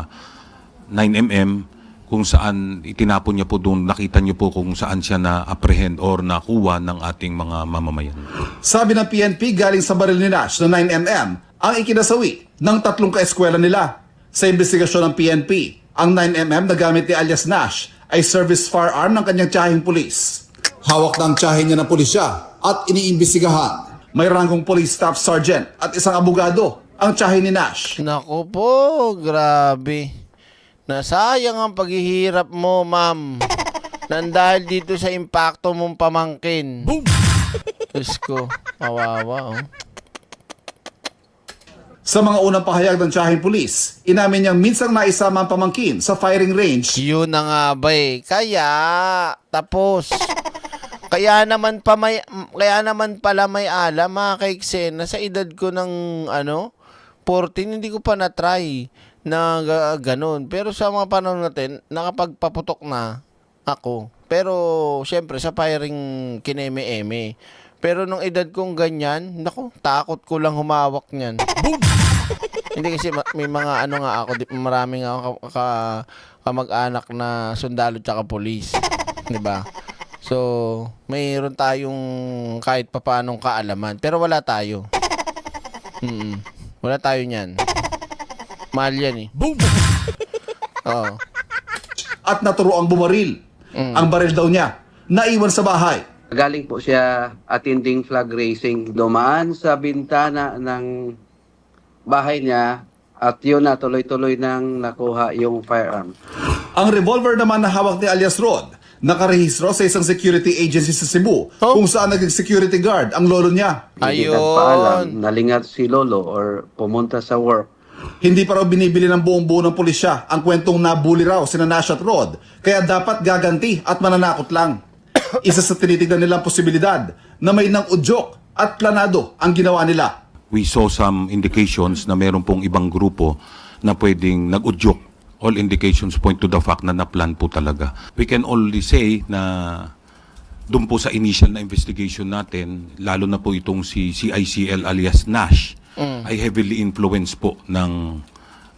9mm, kung saan itinapon niya po doon. Nakita niyo po kung saan siya na-apprehend or nakuha ng ating mga mamamayan. Sabi ng PNP, galing sa baril ni Nash na 9mm ang ikinasawi ng 3 kaeskwela nila. Sa investigasyon ng PNP, ang 9mm na gamit ni alias Nash ay service firearm ng kanyang tiyaheng pulis. Hawak ng tiyahin niya ng pulisya at iniimbestigahan. May ranggong police staff sergeant at isang abogado ang tiyahin ni Nash. Naku po, grabe. Nasayang ang paghihirap mo, ma'am. Nandahil dito sa impacto mong pamangkin. Boom! Diyos ko, kawawa Sa mga unang pahayag ng tiyaheng pulis, inamin niyang minsang naisama ang pamangkin sa firing range. Yun na nga ba Kaya, tapos. Kaya naman pala may alam, mga ka-eksena, sa edad ko ng 14, hindi ko pa na-try na ganun. Pero sa mga panahon natin, nakapagpaputok na ako. Pero, syempre, sa firing kineme-eme. Pero nung edad kong ganyan, naku, takot ko lang humawak niyan. Hindi kasi may mga ako, maraming ako kamag-anak na sundalo tsaka polis. 'Di ba? So, mayroon tayong kahit papaanong kaalaman. Pero wala tayo. Wala tayo niyan. Mahal yan eh. Boom! Oo. At naturoang bumaril. Ang baril daw niya, naiwan sa bahay. Galing po siya attending flag racing. Dumaan sa bintana ng bahay niya at yun na tuloy-tuloy nang nakuha yung firearm. Ang revolver naman na hawak ni alias Rod, nakarehistro sa isang security agency sa Cebu, kung saan naging security guard ang lolo niya. Hindi nagpaalam, nalingat si lolo or pumunta sa work. Hindi pa raw binibili ng buong-buo ng pulisya ang kwentong nabuli raw sina Nash at Rod, kaya dapat gaganti at mananakot lang. Isa sa tinitignan nilang posibilidad na may nang udyok at planado ang ginawa nila. We saw some indications na meron pong ibang grupo na pwedeng nag-udyok. All indications point to the fact na na-plan po talaga. We can only say na doon po sa initial na investigation natin, lalo na po itong si CICL alias Nash, ay heavily influenced po ng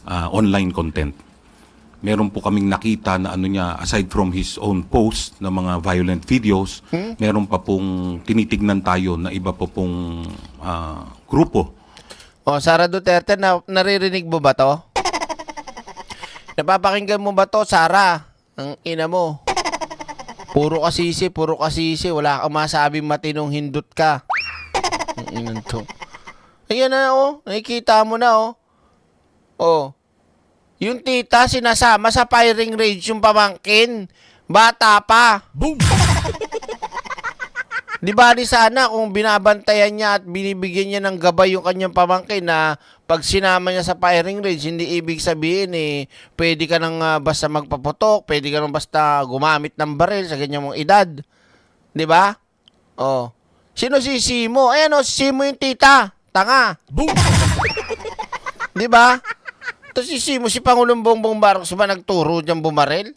online content. Meron po kaming nakita na ano niya, aside from his own post na mga violent videos, meron pa pong tinitignan tayo na iba pa pong grupo. O, Sara Duterte, naririnig mo ba to? Napapakinggan mo ba to, Sara? Ang ina mo. Puro kasisi. Wala kang masabing matinong hindot ka. Ang inan to. Ayan na, oh. Nakikita mo na, oh. Oh. Yung tita, sinasama sa firing range yung pamangkin. Bata pa. Boom! Di ba sana kung binabantayan niya at binibigyan niya ng gabay yung kanyang pamangkin na pag sinama niya sa firing range, hindi ibig sabihin pwede ka nang basta magpaputok, pwede ka nang basta gumamit ng baril sa ganyang mong edad. Di ba? Oh. Sino si Simo? Ayan o, si Simo yung tita. Tanga. Boom! Di ba? Ito si Simo, si Pangulong Bongbong Marcos ba nagturo dyan bumaril?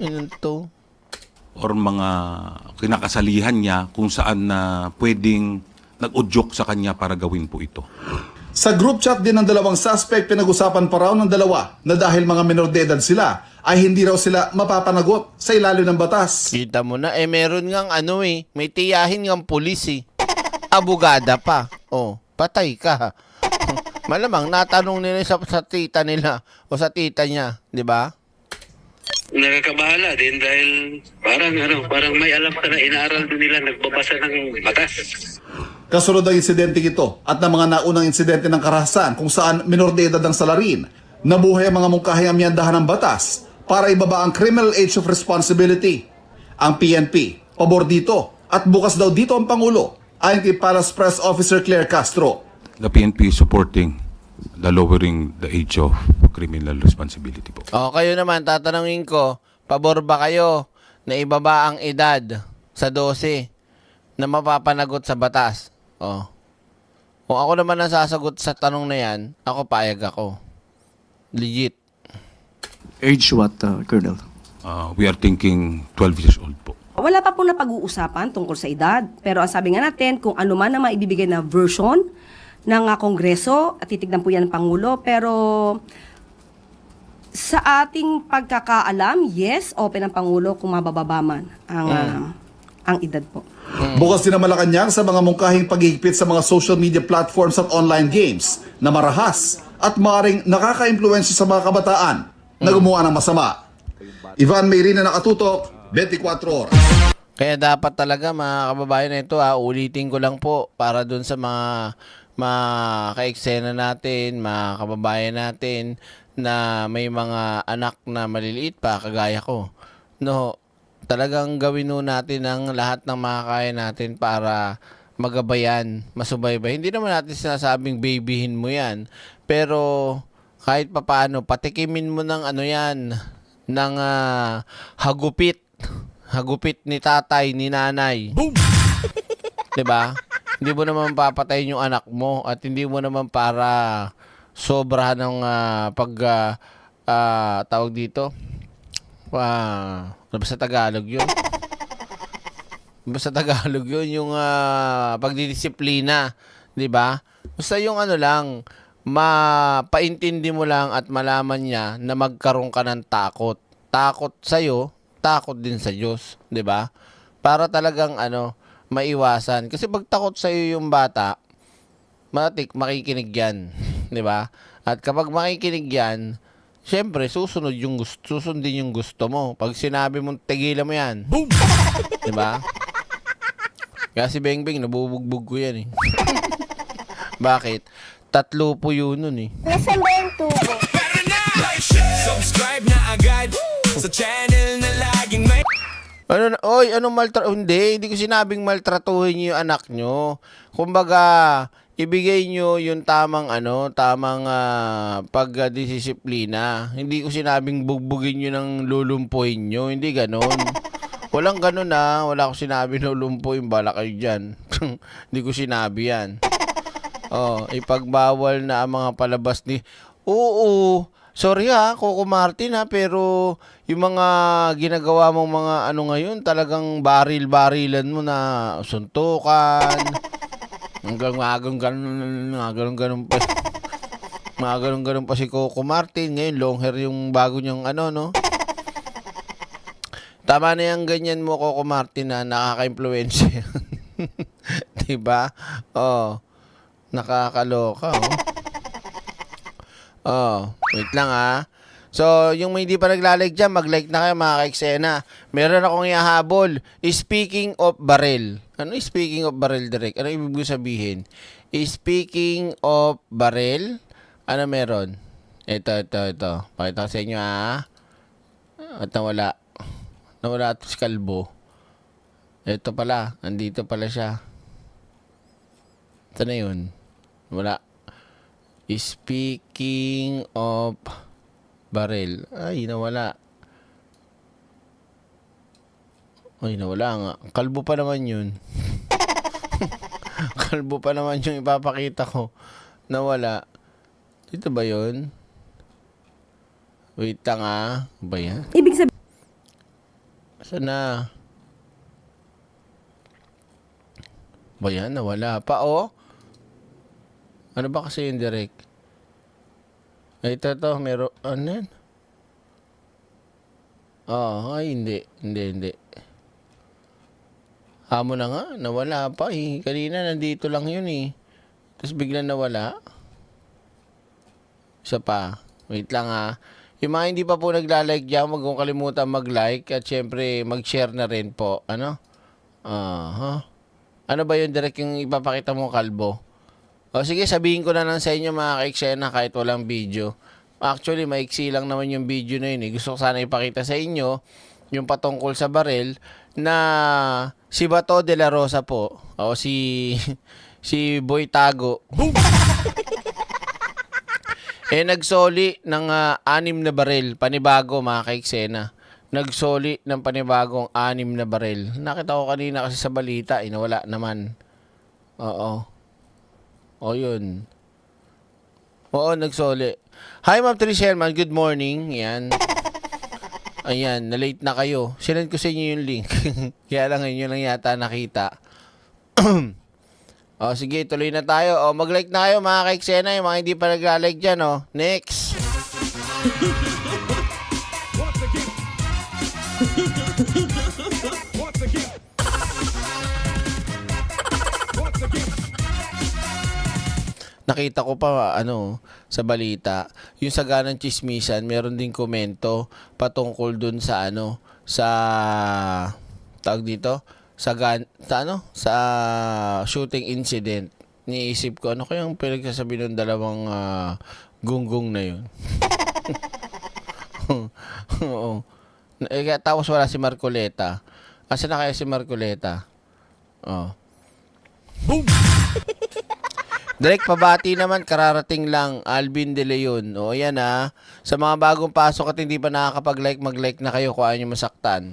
Ano to? Or mga kinakasalihan niya kung saan na pwedeng nag-udyok sa kanya para gawin po ito. Sa group chat din ng dalawang suspect, pinag-usapan pa raw ng dalawa na dahil mga minor de edad sila, ay hindi raw sila mapapanagot sa ilalim ng batas. Kita mo na, meron ngang may tiyahin ngang pulis Abogada pa. Oh, patay ka. Malamang natanong nila sa tita nila o sa tita niya, di ba? Nakakabahala din dahil parang may alam ka na inaaral din nila, nagbabasa ng batas. Kasunod ng insidente ito at ng mga naunang insidente ng karahasan kung saan minor de edad ang salarin, nabuhay ang mga mungkahing amyandahan ng batas para ibaba ang criminal age of responsibility. Ang PNP, pabor dito at bukas daw dito ang Pangulo, ayon kay Palace Press Officer Claire Castro. The PNP is supporting the lowering the age of criminal responsibility po. O, kayo naman, tatanungin ko, pabor ba kayo na ibaba ang edad sa 12 na mapapanagot sa batas? O. Kung ako naman ang sasagot sa tanong na yan, ako payag ako. Legit. Age what, Colonel? We are thinking 12 years old po. Wala pa po na pag-uusapan tungkol sa edad. Pero ang sabi nga natin, kung ano man na maibibigay na version ng Kongreso, at titignan po yan ng Pangulo, pero sa ating pagkakaalam, yes, open ang Pangulo kung mabababa man ang edad po. Bukas din ang Malacanang sa mga mungkahing paghihigpit sa mga social media platforms at online games na marahas at maaaring nakaka-impluwensya sa mga kabataan na gumawa ng masama. Ivan Mayrina, nakatutok, 24 oras. Kaya dapat talaga mga kababayan na ito, ulitin ko lang po para dun sa mga ka-eksena natin, mga kababayan natin na may mga anak na maliliit pa kagaya ko. No, talagang gawin natin ang lahat ng makakaya natin para magabayan, masubaybay. Hindi naman natin sinasabing babyhin mo yan, pero kahit papaano, patikimin mo ng ng hagupit ni tatay, ni nanay. Boom! Diba? Hindi mo naman papatayin yung anak mo at hindi mo naman para sobra ng tawag dito. Basta Tagalog yun. Basta Tagalog yun, yung pagdidisiplina. Diba? Basta yung mapaintindi mo lang at malaman niya na magkaroon ka ng takot. Takot sa'yo, magtakot din sa Diyos, 'di ba? Para talagang maiwasan. Kasi pag takot sa iyo yung bata, makikinig 'yan, 'di ba? At kapag makikinig 'yan, syempre susundin yung gusto mo. Pag sinabi mong tigilan mo 'yan, 'di ba? Kaya si Bengbeng nabubugbog ko 'yan eh. Bakit? 3 po yun nun eh. Nasaan ba yung tubo? Subscribe na agad sa channel na laging may... Hindi ko sinabing maltratuhin niyo yung anak nyo. Kumbaga, ibigay nyo yung tamang pagdisiplina. Hindi ko sinabing bugbugin nyo ng lulumpuin nyo. Hindi ganon. Walang ganon wala ko sinabi lulumpuin. Bala kayo dyan. Hindi ko sinabi yan. Ipagbawal na ang mga palabas ni... Oo, sorry Coco Martin pero yung mga ginagawa mong mga ngayon, talagang baril-barilan mo na suntukan. Hanggang ganun pa. Mga ganun pa si Coco Martin. Ngayon, long hair yung bago niyang no? Tama na yung ganyan mo, Coco Martin, nakaka-influensya. Diba? Nakakaloka, wait lang So, yung hindi pa naglalike dyan, mag-like na kayo mga ka-eksena. Meron akong ihahabol. Speaking of barrel. Ano speaking of barrel, Direk? Ano ibig sabihin? Speaking of barrel, ano meron? Ito. Pakita ko sa inyo At nawala. Nawala ito si Kalbo. Ito pala. Andito pala siya. Ito na yun. Wala. Speaking of barrel. Ay, nawala. Ay, nawala nga. Kalbo pa naman yun. Kalbo pa naman yung ipapakita ko. Nawala. Dito ba yun? Wait lang ba yan? Ibig sabihin... Sana. Ba yan? Nawala pa, Ano ba kasi yung direct? Ito, meron, ano yan? Hindi. Hamo na nga, nawala pa Kanina nandito lang yun Tapos biglang nawala. Isa pa. Wait lang Yung mga hindi pa po nagla-like dyan, huwag kong kalimutan mag-like at syempre mag-share na rin po. Ano? Ano ba yun direct yung ipapakita mo, Kalbo? Sige, sabihin ko na lang sa inyo mga ka-eksena kahit walang video. Actually, maiksi lang naman yung video na yun Gusto ko sana ipakita sa inyo yung patungkol sa barel na si Bato de la Rosa po. Si Boy Tago. Nagsoli ng 6 na barel. Panibago mga ka-eksena. Nagsoli ng panibagong 6 na barel. Nakita ko kanina kasi sa balita. Nawala naman. Yun. Nagsoli. Hi, Ma'am Trishelman. Good morning. Yan. Ayan, na-late na kayo. Sinend ko sa inyo yung link. Kaya lang ngayon lang yata nakita. Sige, tuloy na tayo. Mag-like na kayo mga ka-eksena. Yung mga hindi pa nag-like dyan. Next. Nakita ko pa sa balita, yung saganang chismisan, meron din komento patungkol dun sa sa tawag dito, sa shooting incident. Niisip ko, ano kayang pinagsasabi ng dalawang gunggong na yun? Oo. Tapos wala si Marcoleta. Asa na kaya si Marcoleta? Boom! Direct pabati naman, kararating lang, Alvin De Leon. Yan sa mga bagong pasok at hindi pa nakakapag-like, mag-like na kayo kung ayaw nyo masaktan.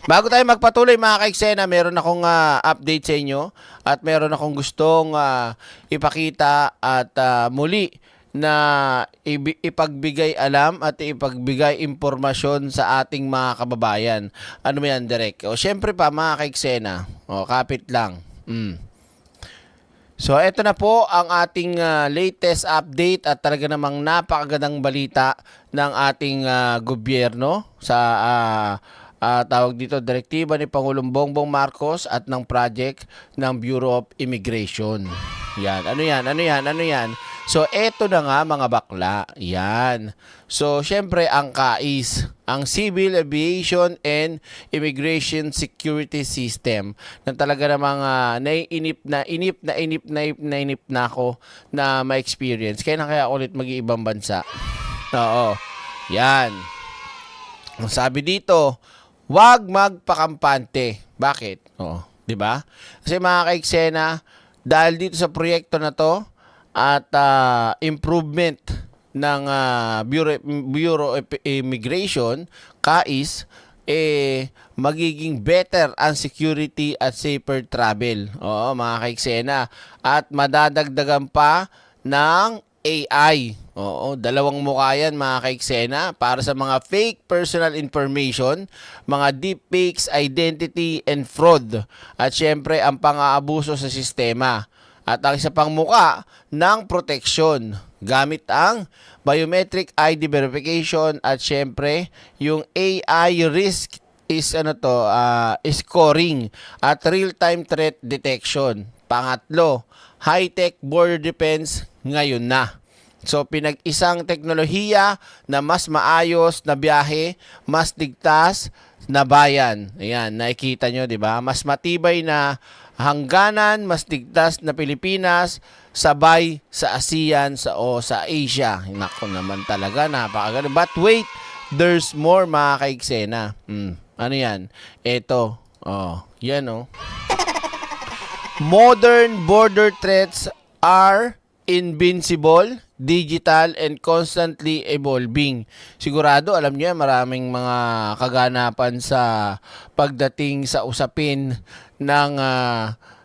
Bago tayo magpatuloy mga ka-eksena, meron akong update sa inyo at meron akong gustong ipakita at muli na ipagbigay alam at ipagbigay impormasyon sa ating mga kababayan. Ano mo yan, Direk? Siyempre pa mga ka-eksena, kapit lang. So eto na po ang ating latest update at talaga namang napakagandang balita ng ating gobyerno sa tawag dito direktiba ni Pangulong Bongbong Marcos at ng project ng Bureau of Immigration. Yan. Ano yan? So eto na nga mga bakla. Yan. So syempre ang KAIS, ang Civil Aviation and Immigration Security System, na talaga namang naiinip na ako na ma-experience. Kaya ulit mag-iibang bansa. Oo. Yan. Ang sabi dito, wag magpakampante. Bakit? Oo. 'Di ba? Kasi mga ka-eksena, dahil dito sa proyekto na to at improvement ng Bureau of Immigration, KAIS, magiging better ang security at safer travel. Oo, mga ka-eksena. At madadagdagan pa ng AI. Oo, dalawang mukha yan mga ka-eksena para sa mga fake personal information, mga deepfakes, identity, and fraud. At syempre, ang pang-aabuso sa sistema. At ang isa pang muka ng proteksyon gamit ang biometric ID verification at syempre yung AI risk is scoring at real-time threat detection. Pangatlo, high-tech border defense ngayon na. So pinag-isang teknolohiya na mas maayos na biyahe, mas ligtas na bayan. Ayan, nakikita nyo, di ba? Mas matibay na hangganan, mas ligtas na Pilipinas, sabay sa ASEAN sa Asia. Nako naman talaga, napakaganda. But wait, there's more mga ka-eksena. Ano yan? Ito. Yan Modern border threats are invincible, digital, and constantly evolving. Sigurado, alam niyo, maraming mga kaganapan sa pagdating sa usapin ng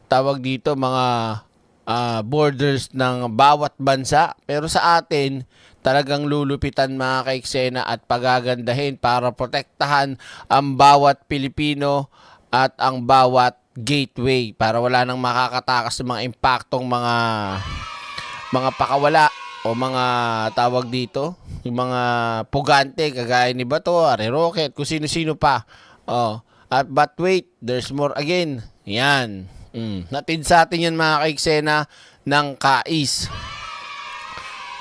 tawag dito, mga borders ng bawat bansa. Pero sa atin, talagang lulupitan mga ka-eksena at pagagandahin para protektahan ang bawat Pilipino at ang bawat gateway para wala nang makakatakas ng mga impaktong mga pakawala o mga tawag dito, yung mga pugante kagaya ni Bato, Are Rocket, kung sino-sino pa. But wait, there's more again. Yan. Natid sa atin yan mga ka-eksena ng KAIS.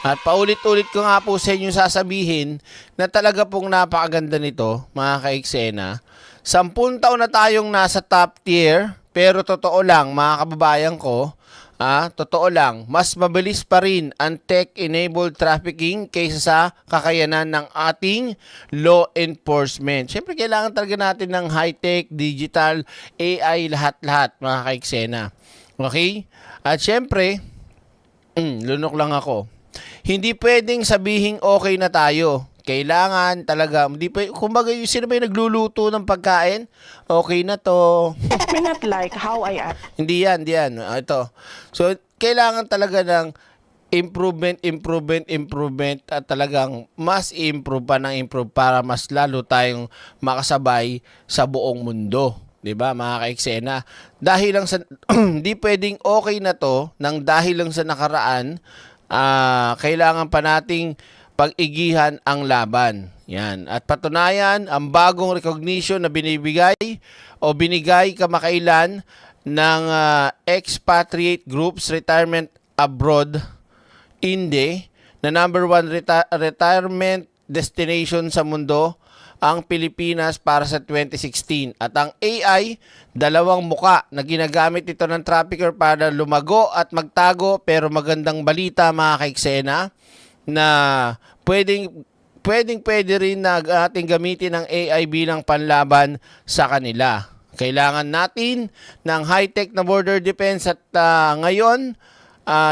At paulit-ulit ko nga po sa inyo sasabihin na talaga pong napakaganda nito mga ka-eksena. 10 taon na tayong nasa top tier, pero totoo lang mga kababayan ko, totoo lang, mas mabilis pa rin ang tech-enabled trafficking kaysa sa kakayanan ng ating law enforcement. Siyempre, kailangan talaga natin ng high-tech, digital, AI, lahat-lahat, mga ka-eksena. Okay? At siyempre, lunok lang ako. Hindi pwedeng sabihin okay na tayo. Kailangan talaga, kumbaga yung sino ba yung nagluluto ng pagkain? Okay na to. May not like how I act. Hindi yan. Ito. So, kailangan talaga ng improvement at talagang mas improve pa ng improve para mas lalo tayong makasabay sa buong mundo. 'Di ba, mga ka-eksena? Dahil lang sa hindi pwedeng okay na to nang dahil lang sa nakaraan, kailangan pa nating pag-igihan ang laban. Yan. At patunayan, ang bagong recognition na binigay kamakailan ng expatriate groups retirement abroad, INDE, na number 1 retirement destination sa mundo, ang Pilipinas para sa 2016. At ang AI, dalawang muka na ginagamit ito ng trafficker para lumago at magtago, pero magandang balita mga ka-eksena, na pwede rin na ating gamitin ng AI bilang panlaban sa kanila. Kailangan natin ng high-tech na border defense at ngayon,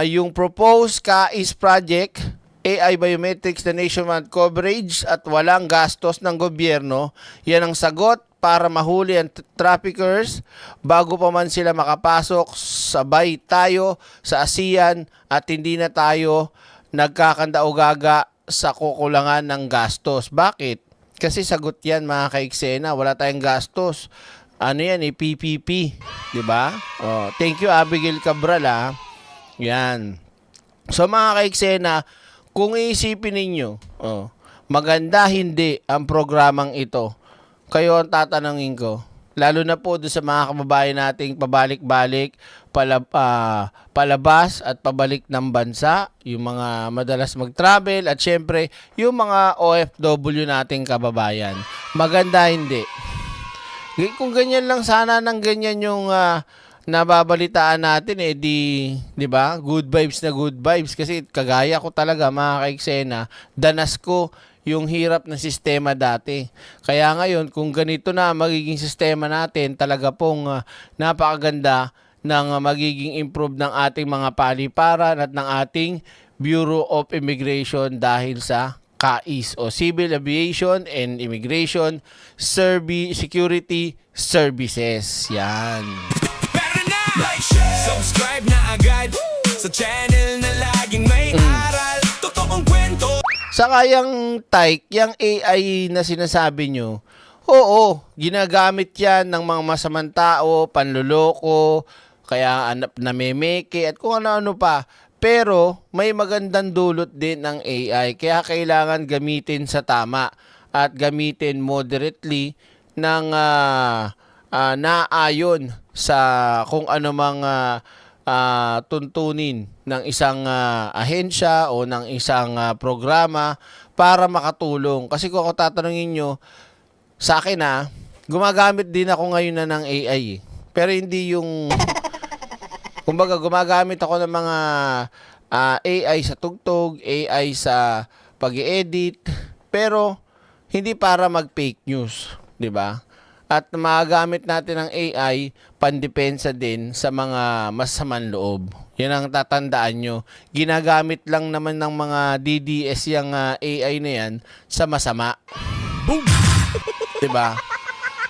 yung proposed KAIS project, AI biometrics na nationwide coverage at walang gastos ng gobyerno, yan ang sagot para mahuli ang traffickers bago pa man sila makapasok. Sabay tayo sa ASEAN at hindi na tayo nagkakandaugaga sa kukulangan ng gastos. Bakit? Kasi sagot yan mga ka-eksena, wala tayong gastos. Ano yan, PPP, di ba? Thank you Abigail Cabral Yan. So mga ka-eksena, kung iisipin ninyo, maganda hindi ang programang ito, kayo ang tatanungin ko. Lalo na po doon sa mga kababayan nating pabalik-balik, palabas at pabalik ng bansa, yung mga madalas mag-travel at syempre yung mga OFW nating kababayan. Maganda hindi. Kung ganyan lang sana ng ganyan yung nababalitaan natin di ba? Good vibes na good vibes kasi kagaya ko talaga mga ka-eksena, danas ko yung hirap ng sistema dati. Kaya ngayon, kung ganito na magiging sistema natin, talaga pong napakaganda ng magiging improve ng ating mga paliparan at ng ating Bureau of Immigration dahil sa CAIS o Civil Aviation and Immigration Security Services. Yan. Subscribe na agad sa channel na laging may aral. Totoong kwento. Saka yung type, yung AI na sinasabi nyo, oo, ginagamit yan ng mga masamang tao, panluloko, kaya namemeke at kung ano-ano pa. Pero may magandang dulot din ng AI, kaya kailangan gamitin sa tama at gamitin moderately ng naayon sa kung ano mang tuntunin ng isang ahensya o ng isang programa para makatulong. Kasi kung ako tatanungin nyo, sa akin gumagamit din ako ngayon na ng AI. Pero hindi yung, kumbaga gumagamit ako ng mga AI sa tugtog, AI sa pag-i-edit, pero hindi para mag-fake news, di ba? At magamit natin ang AI pandepensa din sa mga masamang loob. Yan ang tatandaan nyo. Ginagamit lang naman ng mga DDS yung AI na yan sa masama. Boom! Diba?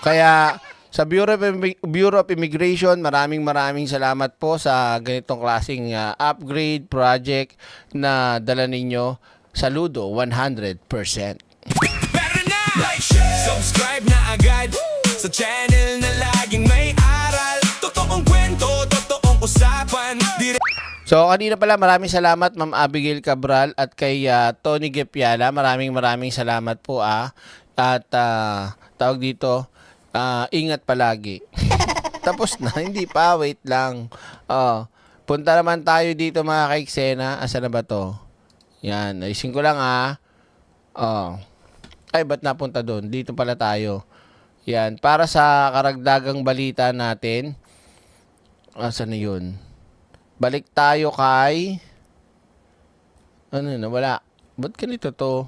Kaya sa Bureau of Immigration, maraming salamat po sa ganitong klaseng upgrade project na dala ninyo. Saludo, 100%. Subscribe na agad sa channel na laging may aral. Totoong kwento, totoong usapan. So kanina pala maraming salamat Ma'am Abigail Cabral at kay Tony Gepiala. Maraming salamat po At tawag dito, ingat palagi. Tapos na, hindi pa, wait lang. Punta naman tayo dito mga ka-eksena. Asa na ba to? Yan, ayusin ko lang Ay, ba't napunta doon? Dito pala tayo. Yan, para sa karagdagang balita natin. Asan na yun? Balik tayo kay... Ano na, wala. Ba't ganito to?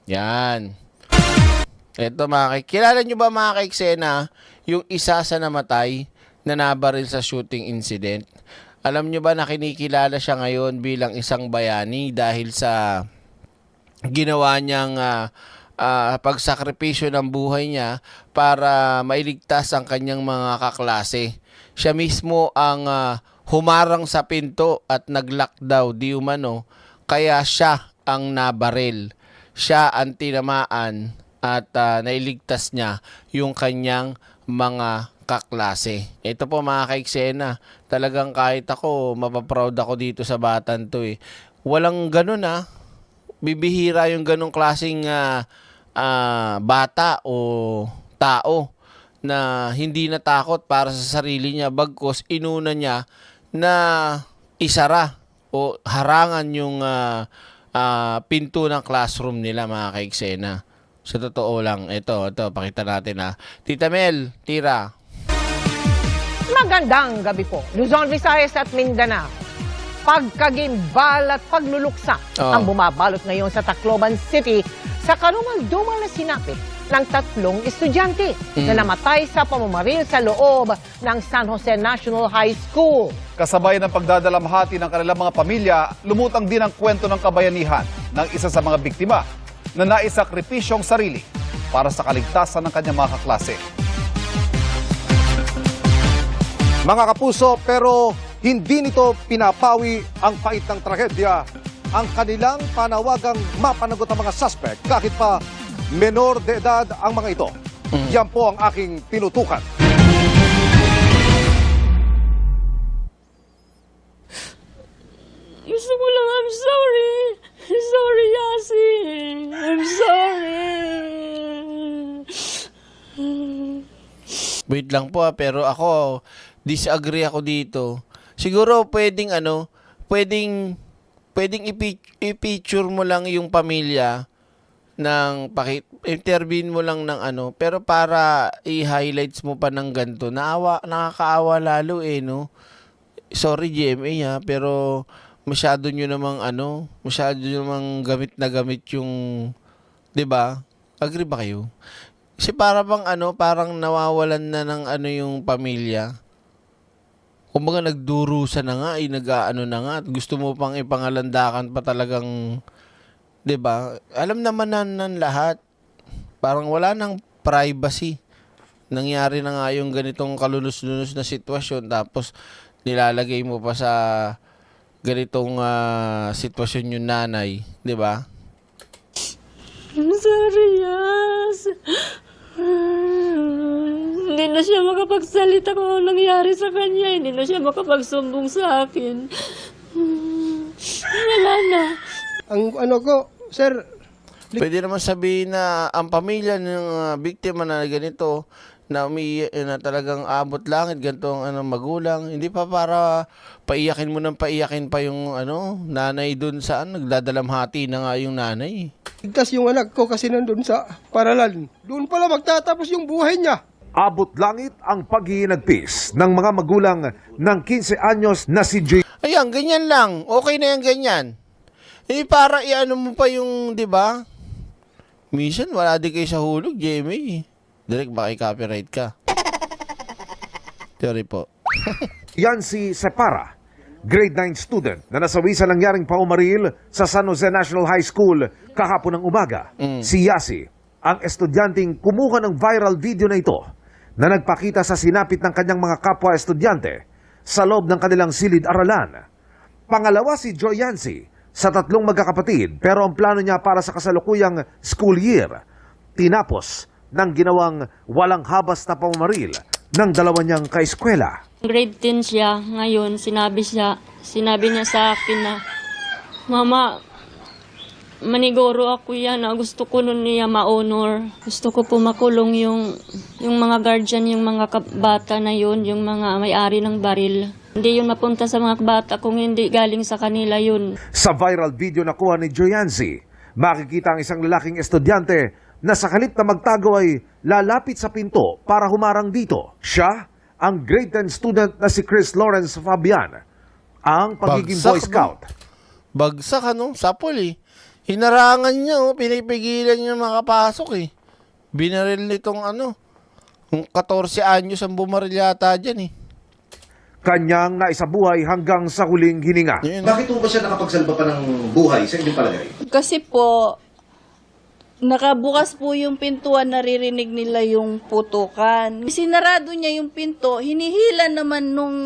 Yan. Ito kilala nyo ba mga ka-eksena, yung isa sa namatay na nabaril sa shooting incident? Alam nyo ba na kinikilala siya ngayon bilang isang bayani dahil sa ginawa niyang pagsakripisyo ng buhay niya para mailigtas ang kanyang mga kaklase. Siya mismo ang humarang sa pinto at nag-lock daw di umano, kaya siya ang nabaril. Siya ang tinamaan at nailigtas niya yung kanyang mga kaklase. Ito po mga ka-eksena, talagang kahit ako, mapaproud ako dito sa batang to Walang ganun bibihira yung ganung klaseng bata o tao na hindi natakot para sa sarili niya, bagkus inuna niya na isara o harangan yung pinto ng classroom nila mga ka-eksena. Sa totoo lang, ito pakita natin Tita Mel, Tira. Magandang gabi po, Luzon, Visayas at Mindanao. Pagkagimbal at pagluluksa ang bumabalot ngayon sa Tacloban City sa karumal-dumal na sinapit ng 3 estudyante na namatay sa pamamaril sa loob ng San Jose National High School. Kasabay ng pagdadalamhati ng kanilang mga pamilya, lumutang din ang kwento ng kabayanihan ng isa sa mga biktima na naisakripisyong sarili para sa kaligtasan ng kanyang mga kaklase. Mga kapuso, pero hindi nito pinapawi ang pait ng trahedya ang kanilang panawagang mapanagot ang mga suspect kahit pa menor de edad ang mga ito. Yan po ang aking tinutukan. Gusto ko lang, I'm sorry. Sorry, Yasi. I'm sorry. Wait lang po pero ako, disagree ako dito. Siguro pwedeng i-picture mo lang yung pamilya ng intervene mo lang ng pero para i-highlights mo pa ng ganito, nakakaawa lalo no. Sorry GMA pero masyado nyo namang gamit na gamit yung, 'di ba? Agree ba kayo? Kasi para bang parang nawawalan na ng yung pamilya. Kumbaga nagdurusa na nga, nag-aano na nga, at gusto mo pang ipangalandakan pa talagang, 'di ba? Alam naman ng lahat. Parang wala nang privacy. Nangyari na nga yung ganitong kalunos-lunos na sitwasyon, tapos nilalagay mo pa sa ganitong sitwasyon yung nanay, 'di ba? I'm sorry, Yas. Hindi na siya makapagsalita kung ano nangyari sa kanya. Hindi na siya makapagsumbong sa akin. Wala na. Ang sir, pwede naman sabihin na ang pamilya ng biktima na ganito, na na talagang abot langit, ganito ang magulang, hindi pa para paiyakin mo ng paiyakin pa yung nanay dun saan, nagdadalamhati na nga yung nanay. ligtas yung anak ko kasi nandun sa paralan. Doon pala magtatapos yung buhay niya. Abot langit ang paghihinagpis ng mga magulang ng 15 anyos na si J. Ayan, ganyan lang. Okay na yan, ganyan. Eh, para mo pa yung, di ba? Minsan, wala din kayo sa hulog, Jamie. Direct, baka i-copyright ka. Sorry po. Yan si Separa, grade 9 student na nasawi sa nangyaring paumaril sa San Jose National High School kahapon ng umaga. Si Yasi, ang estudyanteng kumuha ng viral video na ito na nagpakita sa sinapit ng kanyang mga kapwa-estudyante sa loob ng kanilang silid-aralan. Pangalawa si Joy Yancy sa 3 magkakapatid, pero ang plano niya para sa kasalukuyang school year, tinapos ng ginawang walang habas na paumaril ng 2 niyang kaeskwela. Grade 10 siya. Ngayon, sinabi niya sa akin na, Mama, maniguro ako yan. Gusto ko nun niya ma-honor. Gusto ko po makulong yung mga guardian, yung mga bata na yun, yung mga may-ari ng baril. Hindi yun mapunta sa mga bata kung hindi galing sa kanila yun. Sa viral video na kuha ni Joyancy, makikita ang isang lalaking estudyante na sa halip na magtago ay lalapit sa pinto para humarang dito. Siya, ang grade 10 student na si Chris Lawrence Fabian, ang pagiging Boy Scout. Bagsak sapol Hinarangan niya pinipigilan niya makapasok Binaril nitong kung 14 anyos ang bumaril yata dyan Kanyang naisabuhay hanggang sa huling hininga. Bakit po ba siya nakapagsalba pa ng buhay sa inyong palagay? Kasi po, nakabukas po yung pintuan, naririnig nila yung putukan. Sinarado niya yung pinto, hinihila naman nung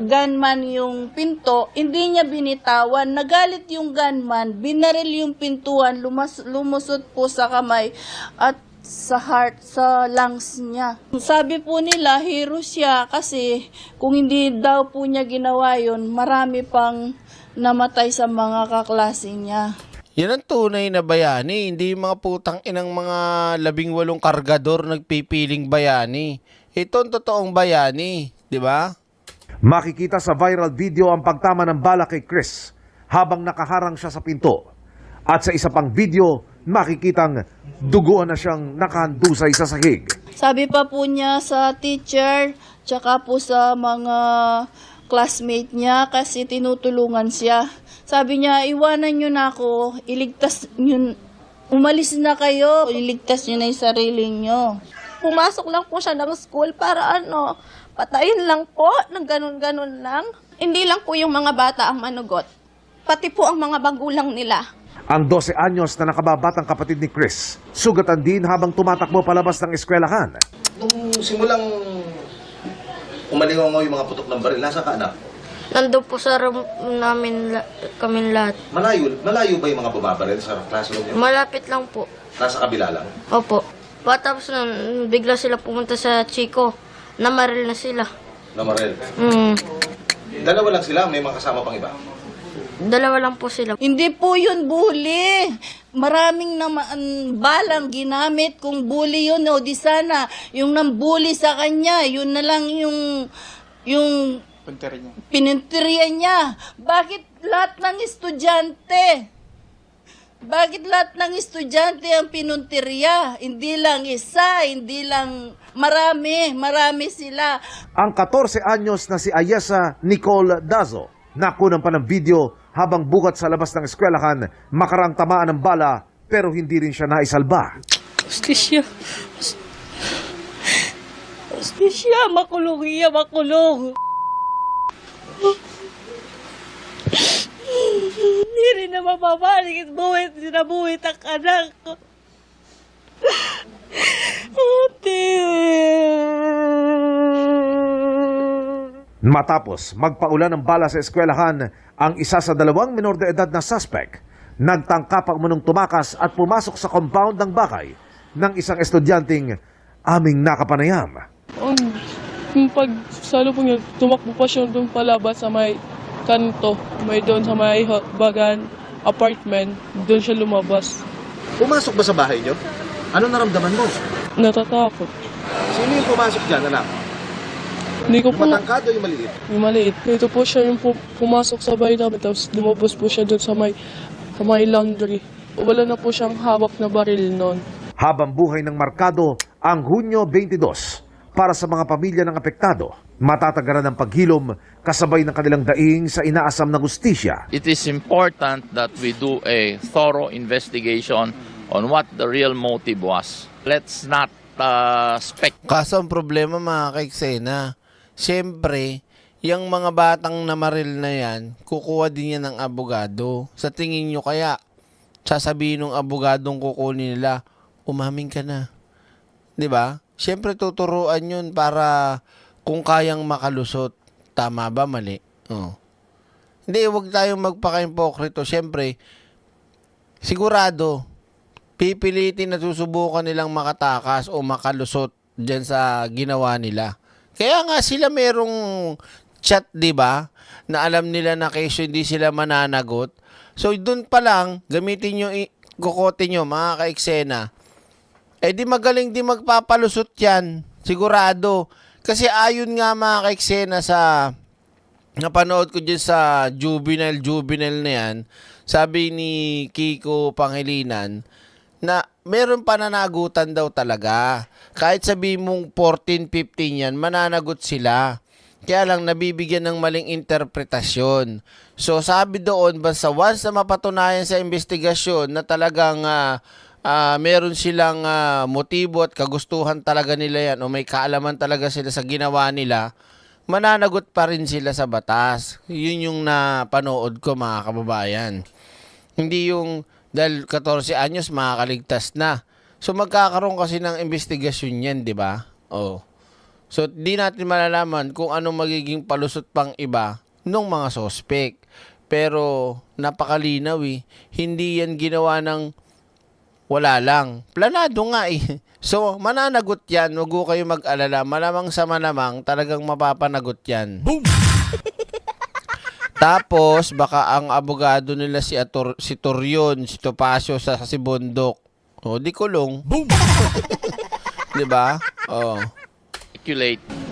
gunman yung pinto, hindi niya binitawan. Nagalit yung gunman, binaril yung pintuan, lumusot po sa kamay at sa heart, sa lungs niya. Sabi po nila, hero siya kasi kung hindi daw po niya ginawa yun, marami pang namatay sa mga kaklase niya. Yan ang tunay na bayani, hindi mga putang inang mga 18 kargador nagpipiling bayani. Ito ang totoong bayani, di ba? Makikita sa viral video ang pagtama ng bala kay Chris habang nakaharang siya sa pinto. At sa isa pang video, makikitang duguan na siyang nakahandusay sa sahig. Sabi pa po niya sa teacher, tsaka po sa mga classmate niya kasi tinutulungan siya. Sabi niya, iwanan niyo na ako, umalis na kayo, iligtas niyo na yung sarili niyo. Pumasok lang po siya ng school para patayin lang po, ng ganun-ganun lang. Hindi lang po yung mga bata ang manugot, pati po ang mga magulang nila. Ang 12 anyos na nakababatang kapatid ni Chris, sugatan din habang tumatakbo palabas ng eskwelahan. Nung simulang umalingaw yung mga putok ng baril, nasa ka anak? Nandun po sa room namin kami lahat. Malayo ba yung mga bumabaril sa classroom niyo? Malapit lang po. Nasa kabila lang? Opo. Tapos nun, bigla sila pumunta sa Chico. Namaril na sila. Namaril? Dalawa lang sila, may mga kasama pang iba. Dalawa lang po sila. Hindi po yun bully. Maraming naman balang ginamit kung bully yun o di sana yung nambully sa kanya, yun na lang yung pinunteriya niya. Bakit lahat ng estudyante? Bakit lahat ng estudyante ang pinunteriya? Hindi lang isa, hindi lang marami sila. Ang 14 anyos na si Ayesa Nicole Dazo, nakunan pa ng video habang bukat sa labas ng eskwelahan, makarang tamaan ng bala pero hindi rin siya naisalba. Justisya, makulong iya, makulong. Hindi rin na mababalik at sinabuhit ang anak ko. Matapos magpaulan ng bala sa eskwelahan, ang isa sa 2 minor de edad na suspect, nagtangka pa umunong tumakas at pumasok sa compound ng bahay ng isang estudyanteng aming nakapanayam. Pag salubong niya, tumakbo pa siya doon palabas sa may kanto, may doon sa may bagan, apartment, doon siya lumabas. Pumasok ba sa bahay niyo? Ano naramdaman mo? Natatakot. Sino yung pumasok dyan, anak? Hindi ko Yung po matangkad o yung maliit? yung maliit. Ito po siya yung pumasok sa bahay namin, tapos lumabas po siya doon sa may laundry. Wala na po siyang hawak na baril noon. Habang buhay ng markado ang Hunyo 22 para sa mga pamilya ng apektado, matatagaran ng paghilom kasabay ng kanilang daing sa inaasam na hustisya. It is important that we do a thorough investigation on what the real motive was. Let's not Kaso ang problema mga kaiksena, siyempre, yung mga batang namaril na yan, kukuha din yan ng abogado. Sa tingin nyo kaya, sasabihin ng abogadong kukunin nila, umamin ka na. 'Di ba? Siyempre tuturuan yun para kung kayang makalusot. Tama ba? Mali? Oh. Hindi, huwag tayong magpaka-impokrito. Siyempre, sigurado, pipilitin na susubukan nilang makatakas o makalusot dyan sa ginawa nila. Kaya nga sila merong chat, 'di ba? Na alam nila na kesyo hindi sila mananagot. So doon pa lang gamitin niyo kokote niyo mga ka-eksena. Eh di magaling di magpapalusot 'yan, sigurado. Kasi ayon nga mga ka-eksena sa napanood ko diyan sa juvenile na 'yan, sabi ni Kiko Pangilinan na meron pananagutan daw talaga. Kahit sabihin mong 14, 15 yan, mananagot sila. Kaya lang nabibigyan ng maling interpretasyon. So sabi doon, basta once na mapatunayan sa investigasyon na talagang meron silang motibo at kagustuhan talaga nila yan o may kaalaman talaga sila sa ginawa nila, mananagot pa rin sila sa batas. Yun yung napanood ko mga kababayan. Hindi yung dahil 14 anyos makakaligtas na. So magkakaroon kasi ng investigasyon yan, di ba? Oh. So di natin malalaman kung ano magiging palusot pang iba ng mga sospek. Pero napakalinaw eh. Hindi yan ginawa ng wala lang. Planado nga eh. So mananagot yan. Huwag ko kayo mag-alala. Malamang sa malamang talagang mapapanagot yan. Boom! Tapos, baka ang abogado nila si Torion, si Topacio sa Bundok. O, di kulong. Boom! Di ba? Oh.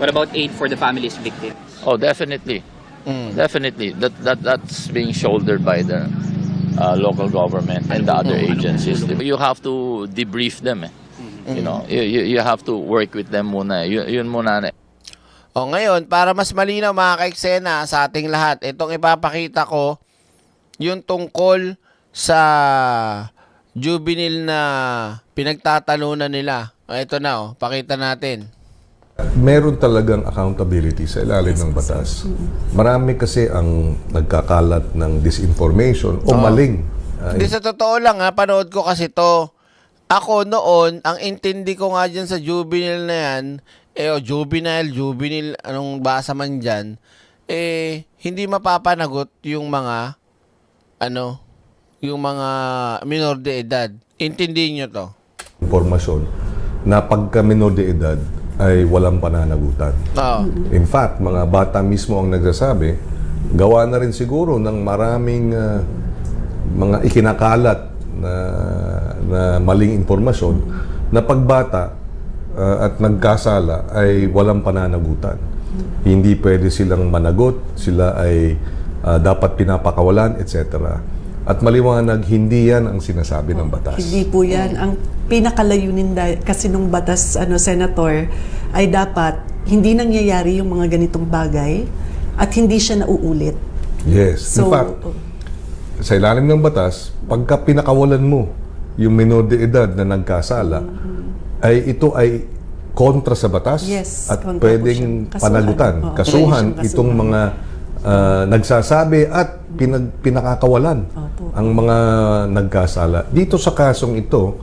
What about aid for the families victims? Oh, definitely. Definitely. That's being shouldered by the local government and the other agencies. You have to debrief them. You know, you have to work with them muna. Yun muna. O ngayon, para mas malinaw mga ka-eksena sa ating lahat, itong ipapakita ko, yung tungkol sa juvenile na pinagtatalunan nila. Ito na, pakita natin. Meron talagang accountability sa ilalim ng batas. Marami kasi ang nagkakalat ng disinformation o maling. Hindi, sa totoo lang panood ko kasi to. Ako noon, ang intindi ko nga dyan sa juvenile na yan, juvenile, anong basa man dyan, hindi mapapanagot yung mga, yung mga minor de edad. Intindihin nyo to. Impormasyon na pagka minor de edad ay walang pananagutan. In fact, mga bata mismo ang nagsasabi gawa na rin siguro ng maraming mga ikinakalat na maling impormasyon na pagbata at nagkasala ay walang pananagutan. Hindi pwede silang managot, sila ay dapat pinapakawalan, etc. At maliwanag, hindi yan ang sinasabi ng batas. Hindi po yan. Ang pinakalayunin kasi nung batas, Senator, ay dapat hindi nangyayari yung mga ganitong bagay at hindi siya nauulit. Yes. So, in fact, sa ilalim ng batas, pagka pinakawalan mo yung minor de edad na nagkasala, ay ito ay kontra sa batas at pwedeng panagutan, kasuhan itong mga nagsasabi at pinakakawalan ang mga nagkasala. Dito sa kasong ito,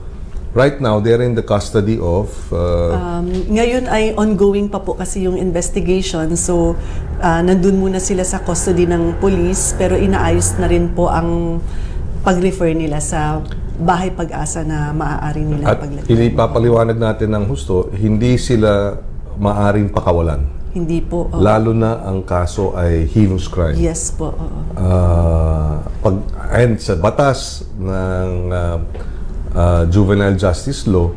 right now, they're in the custody of... ngayon ay ongoing pa po kasi yung investigation. So, nandun muna sila sa custody ng police pero inaayos na rin po ang pag-refer nila sa bahay pag-asa na maaari nila at paglagay. ipapaliwanag natin ng husto, hindi sila maaring pakawalan. Hindi po. Lalo na ang kaso ay heinous crime. Yes po. And sa batas ng juvenile justice law,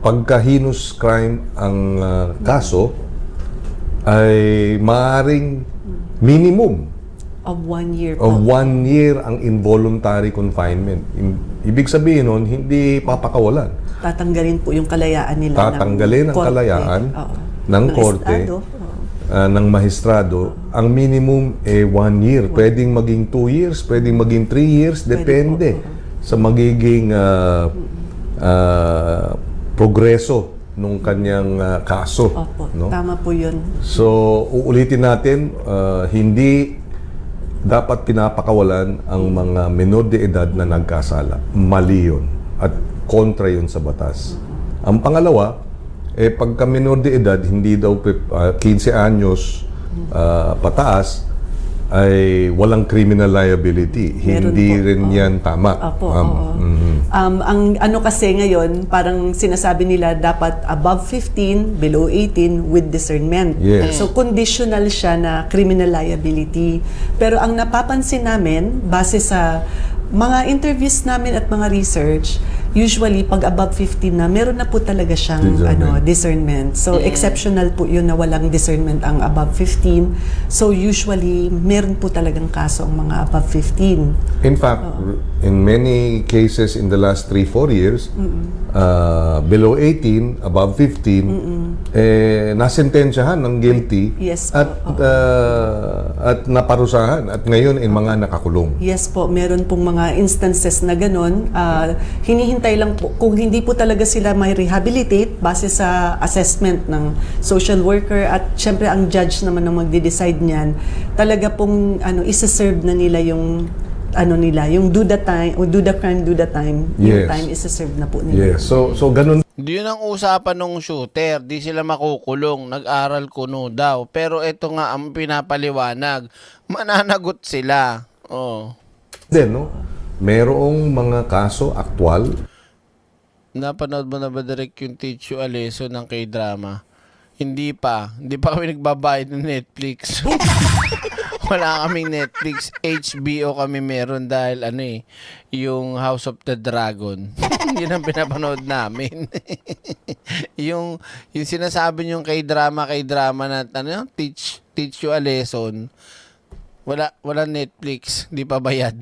pagka heinous crime ang kaso, ay maaring minimum Of 1 year po. of 1 year ang involuntary confinement. Ibig sabihin nun, hindi papakawalan. Tatanggalin po yung kalayaan nila. Tatanggalin ang kalayaan ng korte, ng mahistrado. Ang minimum 1 year. Pwedeng maging 2 years, pwedeng maging 3 years, depende sa magiging progreso nung kanyang kaso. Opo, no? tama po yun. So, uulitin natin, hindi dapat pinapakawalan ang mga menor de edad na nagkasala. Mali yun. At kontra yun sa batas. Ang pangalawa, pagka menor de edad, hindi daw 15 anyos pataas, ay walang criminal liability. Hindi rin yan tama. Ang ano kasi ngayon, parang sinasabi nila dapat above 15, below 18 with discernment. Yes. So conditional siya na criminal liability. Pero ang napapansin namin, base sa mga interviews namin at mga research, usually pag above 15 na, meron na po talaga siyang discernment. So exceptional po yun na walang discernment ang above 15. So usually, meron po talagang kaso ang mga above 15. In fact, in many cases in the last 3-4 years, below 18, above 15, nasentensyahan ng guilty at naparusahan. At ngayon, mga nakakulong. Yes po, meron pong mga instances na ganun. Hinihintay lang po, kung hindi po talaga sila may rehabilitate base sa assessment ng social worker at syempre ang judge naman na magde-decide niyan, talaga pong isa-serve na nila yung yung do the time, or do the crime, do the time. Yung time isa-serve na po nila. Yes. So ganun. Yun ang usapan ng shooter. Di sila makukulong. Nag-aral kuno daw. Pero ito nga ang pinapaliwanag. Mananagot sila. Then, no? Merong mga kaso aktwal. Napanood mo na ba direct yung Teach You a Lesson ng K-drama? Hindi pa. Hindi pa kami nagbabayad ng Netflix. Wala kaming Netflix. HBO kami meron dahil yung House of the Dragon. Yun ang pinapanood namin. yung sinasabi niyong K-drama na Teach You a Lesson. Wala Netflix. Hindi pa bayad.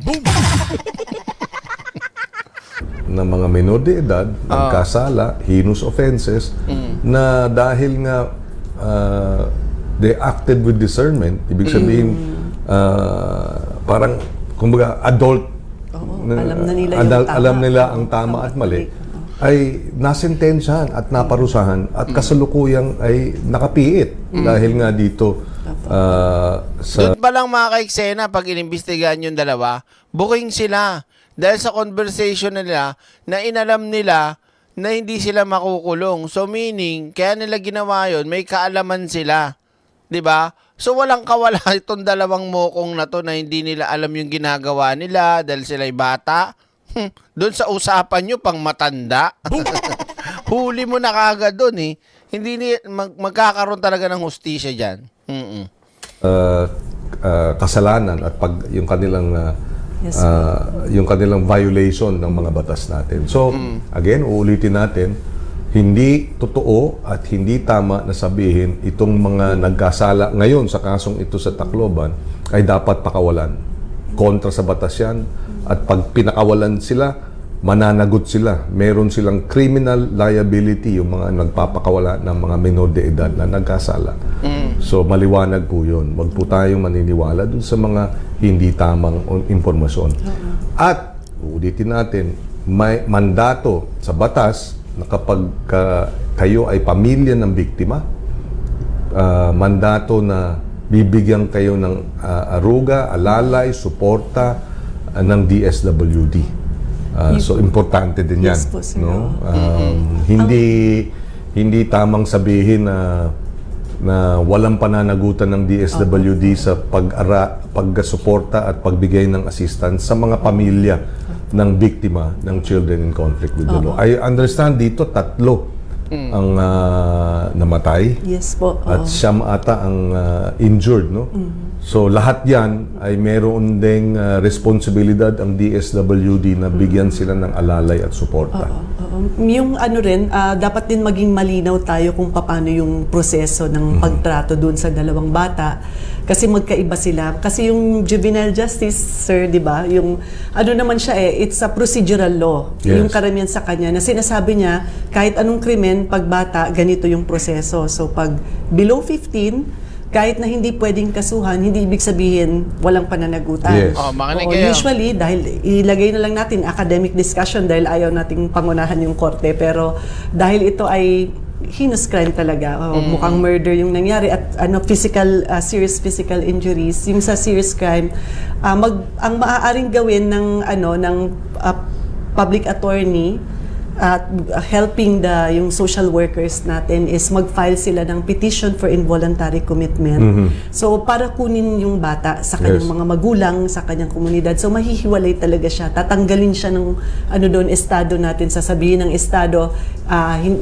Na mga menor de edad, nagkasala, heinous offenses, na dahil nga they acted with discernment, ibig sabihin, parang, kumbaga, adult, alam nila ang tama at mali, ay nasentensyahan at naparusahan at kasalukuyang ay nakapiit dahil nga dito Doon pa lang mga ka-eksena, pag inimbestigahan yung dalawa, booking sila. Dahil sa conversation nila, na inalam nila na hindi sila makukulong. So meaning, kaya nila ginawa yun, may kaalaman sila. 'Di ba? So walang kawala itong dalawang mokong na to na hindi nila alam yung ginagawa nila dahil sila'y bata. Doon sa usapan nyo, pang matanda. Huli mo na kagad doon Hindi magkakaroon talaga ng hustisya dyan. kasalanan at yung kanilang yung kanilang violation ng mga batas natin. So, again, uulitin natin, hindi totoo at hindi tama na sabihin itong mga nagkasala ngayon sa kasong ito sa Tacloban ay dapat pakawalan. Kontra sa batas yan. At pag pinakawalan sila, mananagot sila. Meron silang criminal liability yung mga nagpapakawala ng mga minor de edad na nagkasala. So, maliwanag po yun. Huwag po tayong maniniwala dun sa mga hindi tamang impormasyon. At, uulitin natin, may mandato sa batas na kapag kayo ay pamilya ng biktima, mandato na bibigyan kayo ng aruga, alalay, suporta ng DSWD. So, importante din yan. Yes po, sir. No? Hindi tamang sabihin na walang pananagutan ng DSWD sa pagsuporta at pagbigay ng assistance sa mga pamilya ng biktima ng children in conflict with the law. I understand dito 3 ang namatay. Yes po. At siyam ata ang injured, no? So lahat 'yan ay meron ding responsibilidad ang DSWD na bigyan sila ng alalay at suporta. Yung ano rin, dapat din maging malinaw tayo kung paano yung proseso ng pagtrato doon sa dalawang bata. Kasi magkaiba sila. Kasi yung juvenile justice, sir, di ba? Yung ano naman siya it's a procedural law. Yes. Yung karamihan sa kanya na sinasabi niya, kahit anong krimen, pag bata, ganito yung proseso. So pag below 15, kahit na hindi pwedeng kasuhan, hindi ibig sabihin walang pananagutan. Yes. Oo, usually, dahil ilagay na lang natin academic discussion dahil ayaw nating pangunahan yung korte. Pero dahil ito ay heinous crime talaga, mukhang murder yung nangyari at serious physical injuries. Yung sa serious crime, ang maaaring gawin ng public attorney at helping yung social workers natin is mag-file sila ng petition for involuntary commitment. So, para kunin yung bata sa kanyang mga magulang, sa kanyang komunidad. So, mahihiwalay talaga siya. Tatanggalin siya ng estado natin. Sasabihin ng estado,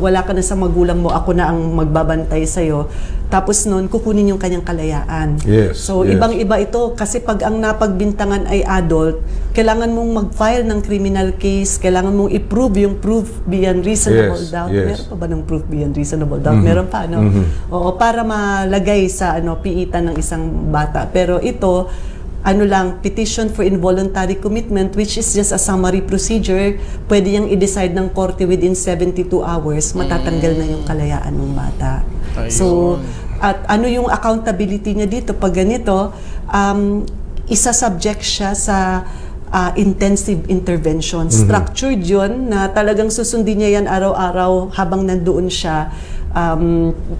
wala ka na sa magulang mo, ako na ang magbabantay sa'yo. Tapos noon, kukunin yung kanyang kalayaan. So, ibang-iba ito. Kasi pag ang napagbintangan ay adult, kailangan mong mag-file ng criminal case, kailangan mong i-prove yung proof beyond reasonable doubt. Meron pa ba ng proof beyond reasonable doubt? Meron pa, no? Oo, para malagay sa piitan ng isang bata. Pero ito, petition for involuntary commitment, which is just a summary procedure, pwede yung i-decide ng korte within 72 hours, matatanggal na yung kalayaan ng bata. So, at ano yung accountability niya dito? Pag ganito, isa-subject siya sa intensive intervention. Structured yun na talagang susundin niya yan araw-araw habang nandoon siya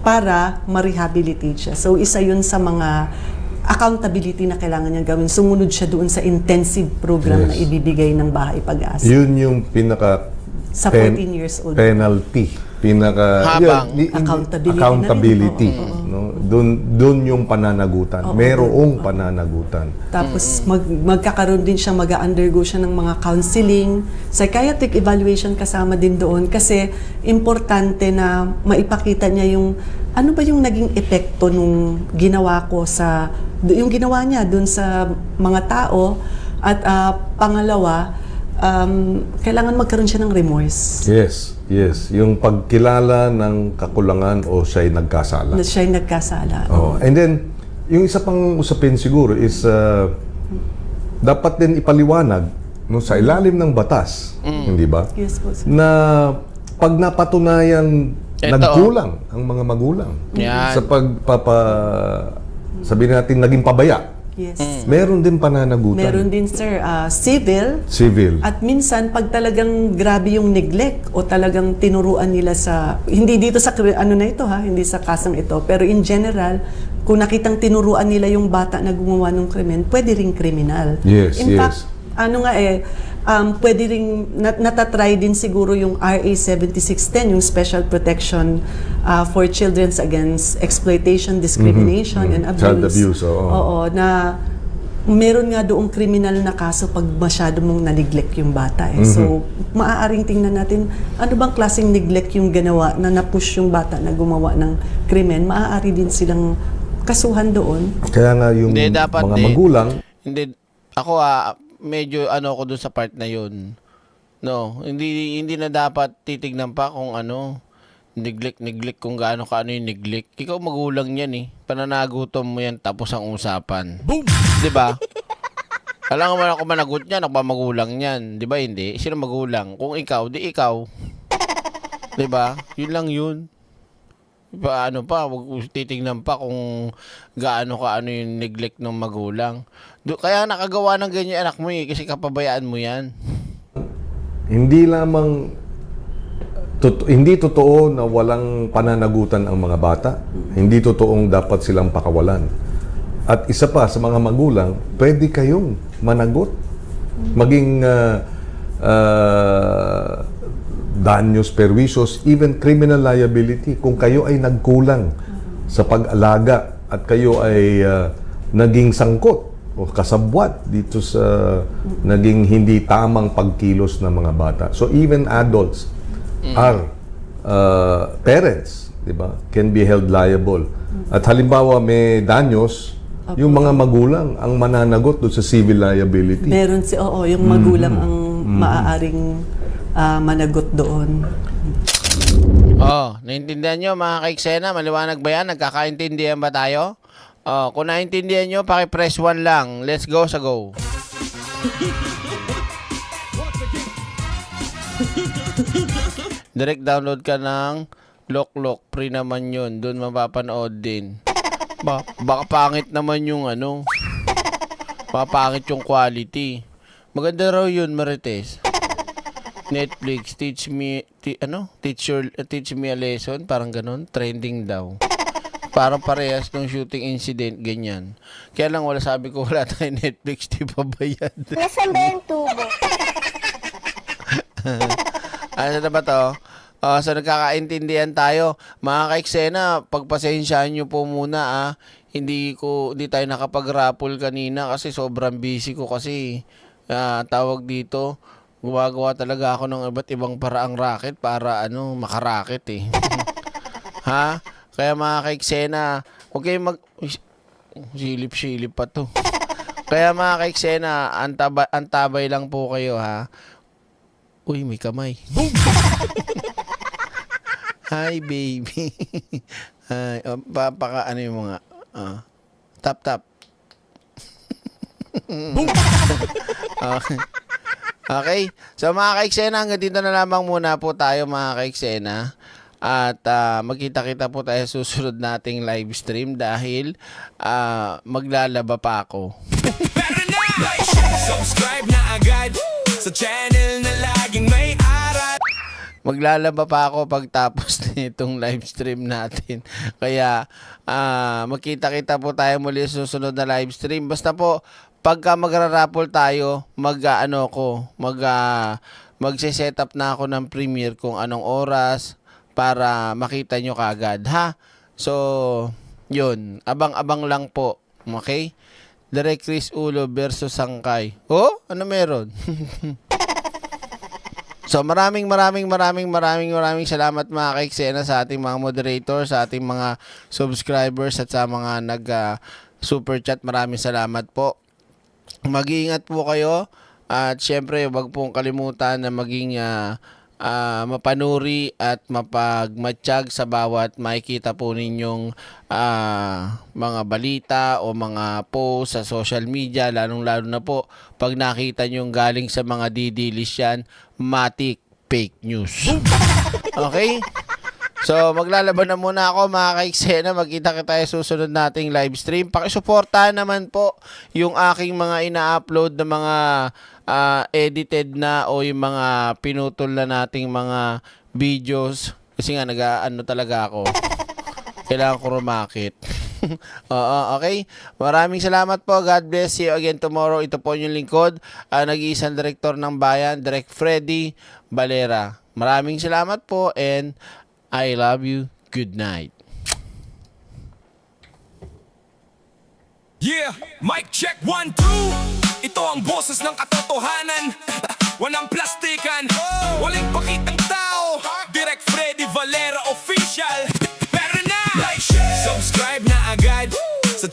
para ma-rehabilitate siya. So, isa yun sa mga accountability na kailangan niya gawin. Sumunod siya doon sa intensive program na ibibigay ng Bahay Pag-asa. Yun yung pinaka sa 14 years old. Penalty. Accountability. No? Doon yung pananagutan. Merong pananagutan. Tapos magkakaroon din siya, mag-undergo siya ng mga counseling, psychiatric evaluation kasama din doon kasi importante na maipakita niya yung ano ba yung naging epekto nung ginawa ko yung ginawa niya doon sa mga tao at pangalawa, kailangan magkaroon siya ng remorse. Yes. Yung pagkilala ng kakulangan o siya'y nagkasala. Siya'y nagkasala. And then, yung isa pang usapin siguro is dapat din ipaliwanag sa ilalim ng batas, hindi ba? Yes po, sir. Na pag napatunayan nagkulang ang mga magulang sa sabihin natin naging pabaya. Yes. Meron din pananagutan. Meron din, sir, civil. At minsan, pag talagang grabe yung neglect o talagang tinuruan nila hindi dito sa, hindi sa kasang ito, pero in general, kung nakitang tinuruan nila yung bata na gumawa ng krimen, pwede ring kriminal. In fact, pwede ring, natatry din siguro yung RA 7610, yung Special Protection for Children Against Exploitation, Discrimination, and Abuse. Child abuse, Oo, na meron nga doong kriminal na kaso pag masyado mong na-neglect yung bata. So, maaaring tingnan natin, ano bang klaseng neglect yung ginawa na na-push yung bata na gumawa ng krimen, maaari din silang kasuhan doon. Kaya nga yung Hindi, dapat mga din. magulang, Hindi, ako medyo ako doon sa part na yun. No, hindi na dapat titignan pa kung neglect kung gaano kaano yung neglect. Ikaw magulang yan eh. Pananagutom mo yan tapos ang usapan. Boom! 'Di ba? Alam mo ako managot niya, magulang niyan, 'di ba hindi? Sino magulang? Kung ikaw, di ikaw. 'Di ba? Yun lang yun. Paano pa, wag titingnan pa kung gaano kaano yung neglect ng magulang. Kaya nakagawa ng ganyan anak mo kasi kapabayaan mo yan. hindi lamang hindi totoo na walang pananagutan ang mga bata. Hindi totoong dapat silang pakawalan. At isa pa sa mga magulang, pwede kayong managot. Maging daños perwisos, even criminal liability. Kung kayo ay nagkulang sa pag-alaga at kayo ay naging sangkot o kasabwat dito sa naging hindi tamang pagkilos ng mga bata. So even adults are parents, di ba? Can be held liable. At halimbawa may daños, yung mga magulang ang mananagot doon sa civil liability. Meron yung magulang ang maaaring managot doon. Naintindihan nyo mga kaiksena? Maliwanag ba yan? Nagkakaintindihan ba tayo? Kung naintindihan nyo, paki-press 1 lang. Let's go sa go. Direct download ka ng Loklok. Free naman yun. Doon mapapanood din. Baka pangit naman yung mapangit yung quality. Maganda raw yun, Marites. Netflix, teach me a lesson, parang ganun, trending daw. Parang parehas ng shooting incident, ganyan. Kaya lang sabi ko, wala tayong Netflix, di pa bayad. Nasaan ba yung tubo? Ano na ba to? So nagkakaintindihan tayo. Mga kaiksena, pagpasensyahan nyo po muna Hindi tayo nakapag-raffle kanina kasi sobrang busy ko kasi tawag dito. Gumagawa talaga ako ng iba't ibang paraang racket para makaracket eh. Ha? Kaya mga kaiksena, okay silip-silip pa to. Kaya mga kaiksena, antabay lang po kayo ha. Uy, may kamay. Hi baby. Hi, baka yung mga tap. Okay. So mga kaiksena, hanggang dito na lamang muna po tayo mga kaiksena. At magkita-kita po tayo susunod nating live stream dahil maglalaba pa ako. Subscribe na agad sa channel na laging may aral. Maglalaba pa ako pagtapos nitong live stream natin. Kaya magkita-kita po tayo muli sa susunod na live stream. Basta po pagka magra-raffle tayo, magse-set up na ako ng premiere kung anong oras para makita nyo kaagad, ha? So, yun. Abang-abang lang po. Okay? Direk Chris Ulo versus Sangkay. Oh? Ano meron? So, maraming salamat mga kaiksena sa ating mga moderators, sa ating mga subscribers at sa mga super chat. Maraming salamat po. Mag-iingat po kayo at syempre wag pong kalimutan na maging mapanuri at mapagmatsyag sa bawat makikita po ninyong mga balita o mga post sa social media, lalong-lalo na po pag nakita nyong galing sa mga didilis yan, matik fake news. Okay? So, maglalaban na muna ako mga kaiksena. Magkita tayo susunod nating live stream. Pakisuportahan naman po yung aking mga ina-upload na mga edited na o yung mga pinutol na nating mga videos. Kasi nga, talaga ako. Kailangan ko rumakit. Okay? Maraming salamat po. God bless you again tomorrow. Ito po yung lingkod. Nag-iisang direktor ng bayan, Direk Freddy Valera. Maraming salamat po and I love you. Good night. Yeah, mic check 1, 2. Ito ang boses ng katotohanan. Walang plastikan, walang pakitang tao. Direk Freddy Valera Official. Pero na, like, share, subscribe na agad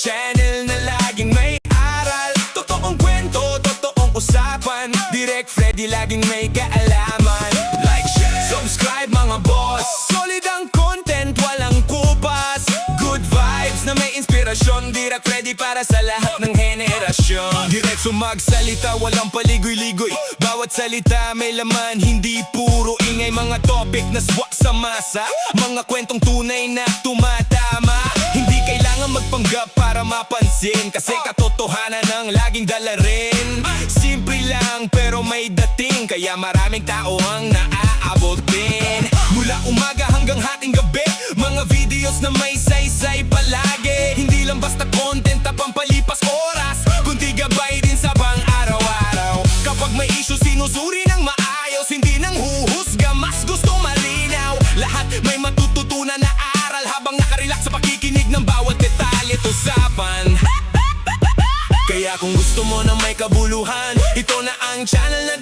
channel na laging may aral. Totoong kwento, totoong usapan. Direct Freddy laging may kaalaman. Like, share, subscribe mga boss. Solid ang content, walang kupas. Good vibes na may inspirasyon. Direct Freddy para sa lahat ng henerasyon. Diretso magsalita, walang paligoy-ligoy. Bawat salita may laman, hindi puro ingay. Mga topic na swak sa masa, mga kwentong tunay na tumatama. Hindi kailangan magpanggap para mapansin, kasi katotohanan ang laging dala rin. Simple lang pero may dating, kaya maraming tao ang naaabot din. Mula umaga hanggang hating gabi, mga videos na may saysay palagi. Hindi lang basta content na pampalipas oras, kundi gabay din sa pang-araw-araw. Kapag may issue sinusuri ng maayos, hindi nang huhusga, mas gusto malinaw. Lahat may matututunan na aral, habang nakarelax sa pakikinig ng bawat detalye at usapan. Kaya kung gusto mo na may kabuluhan, ito na ang channel na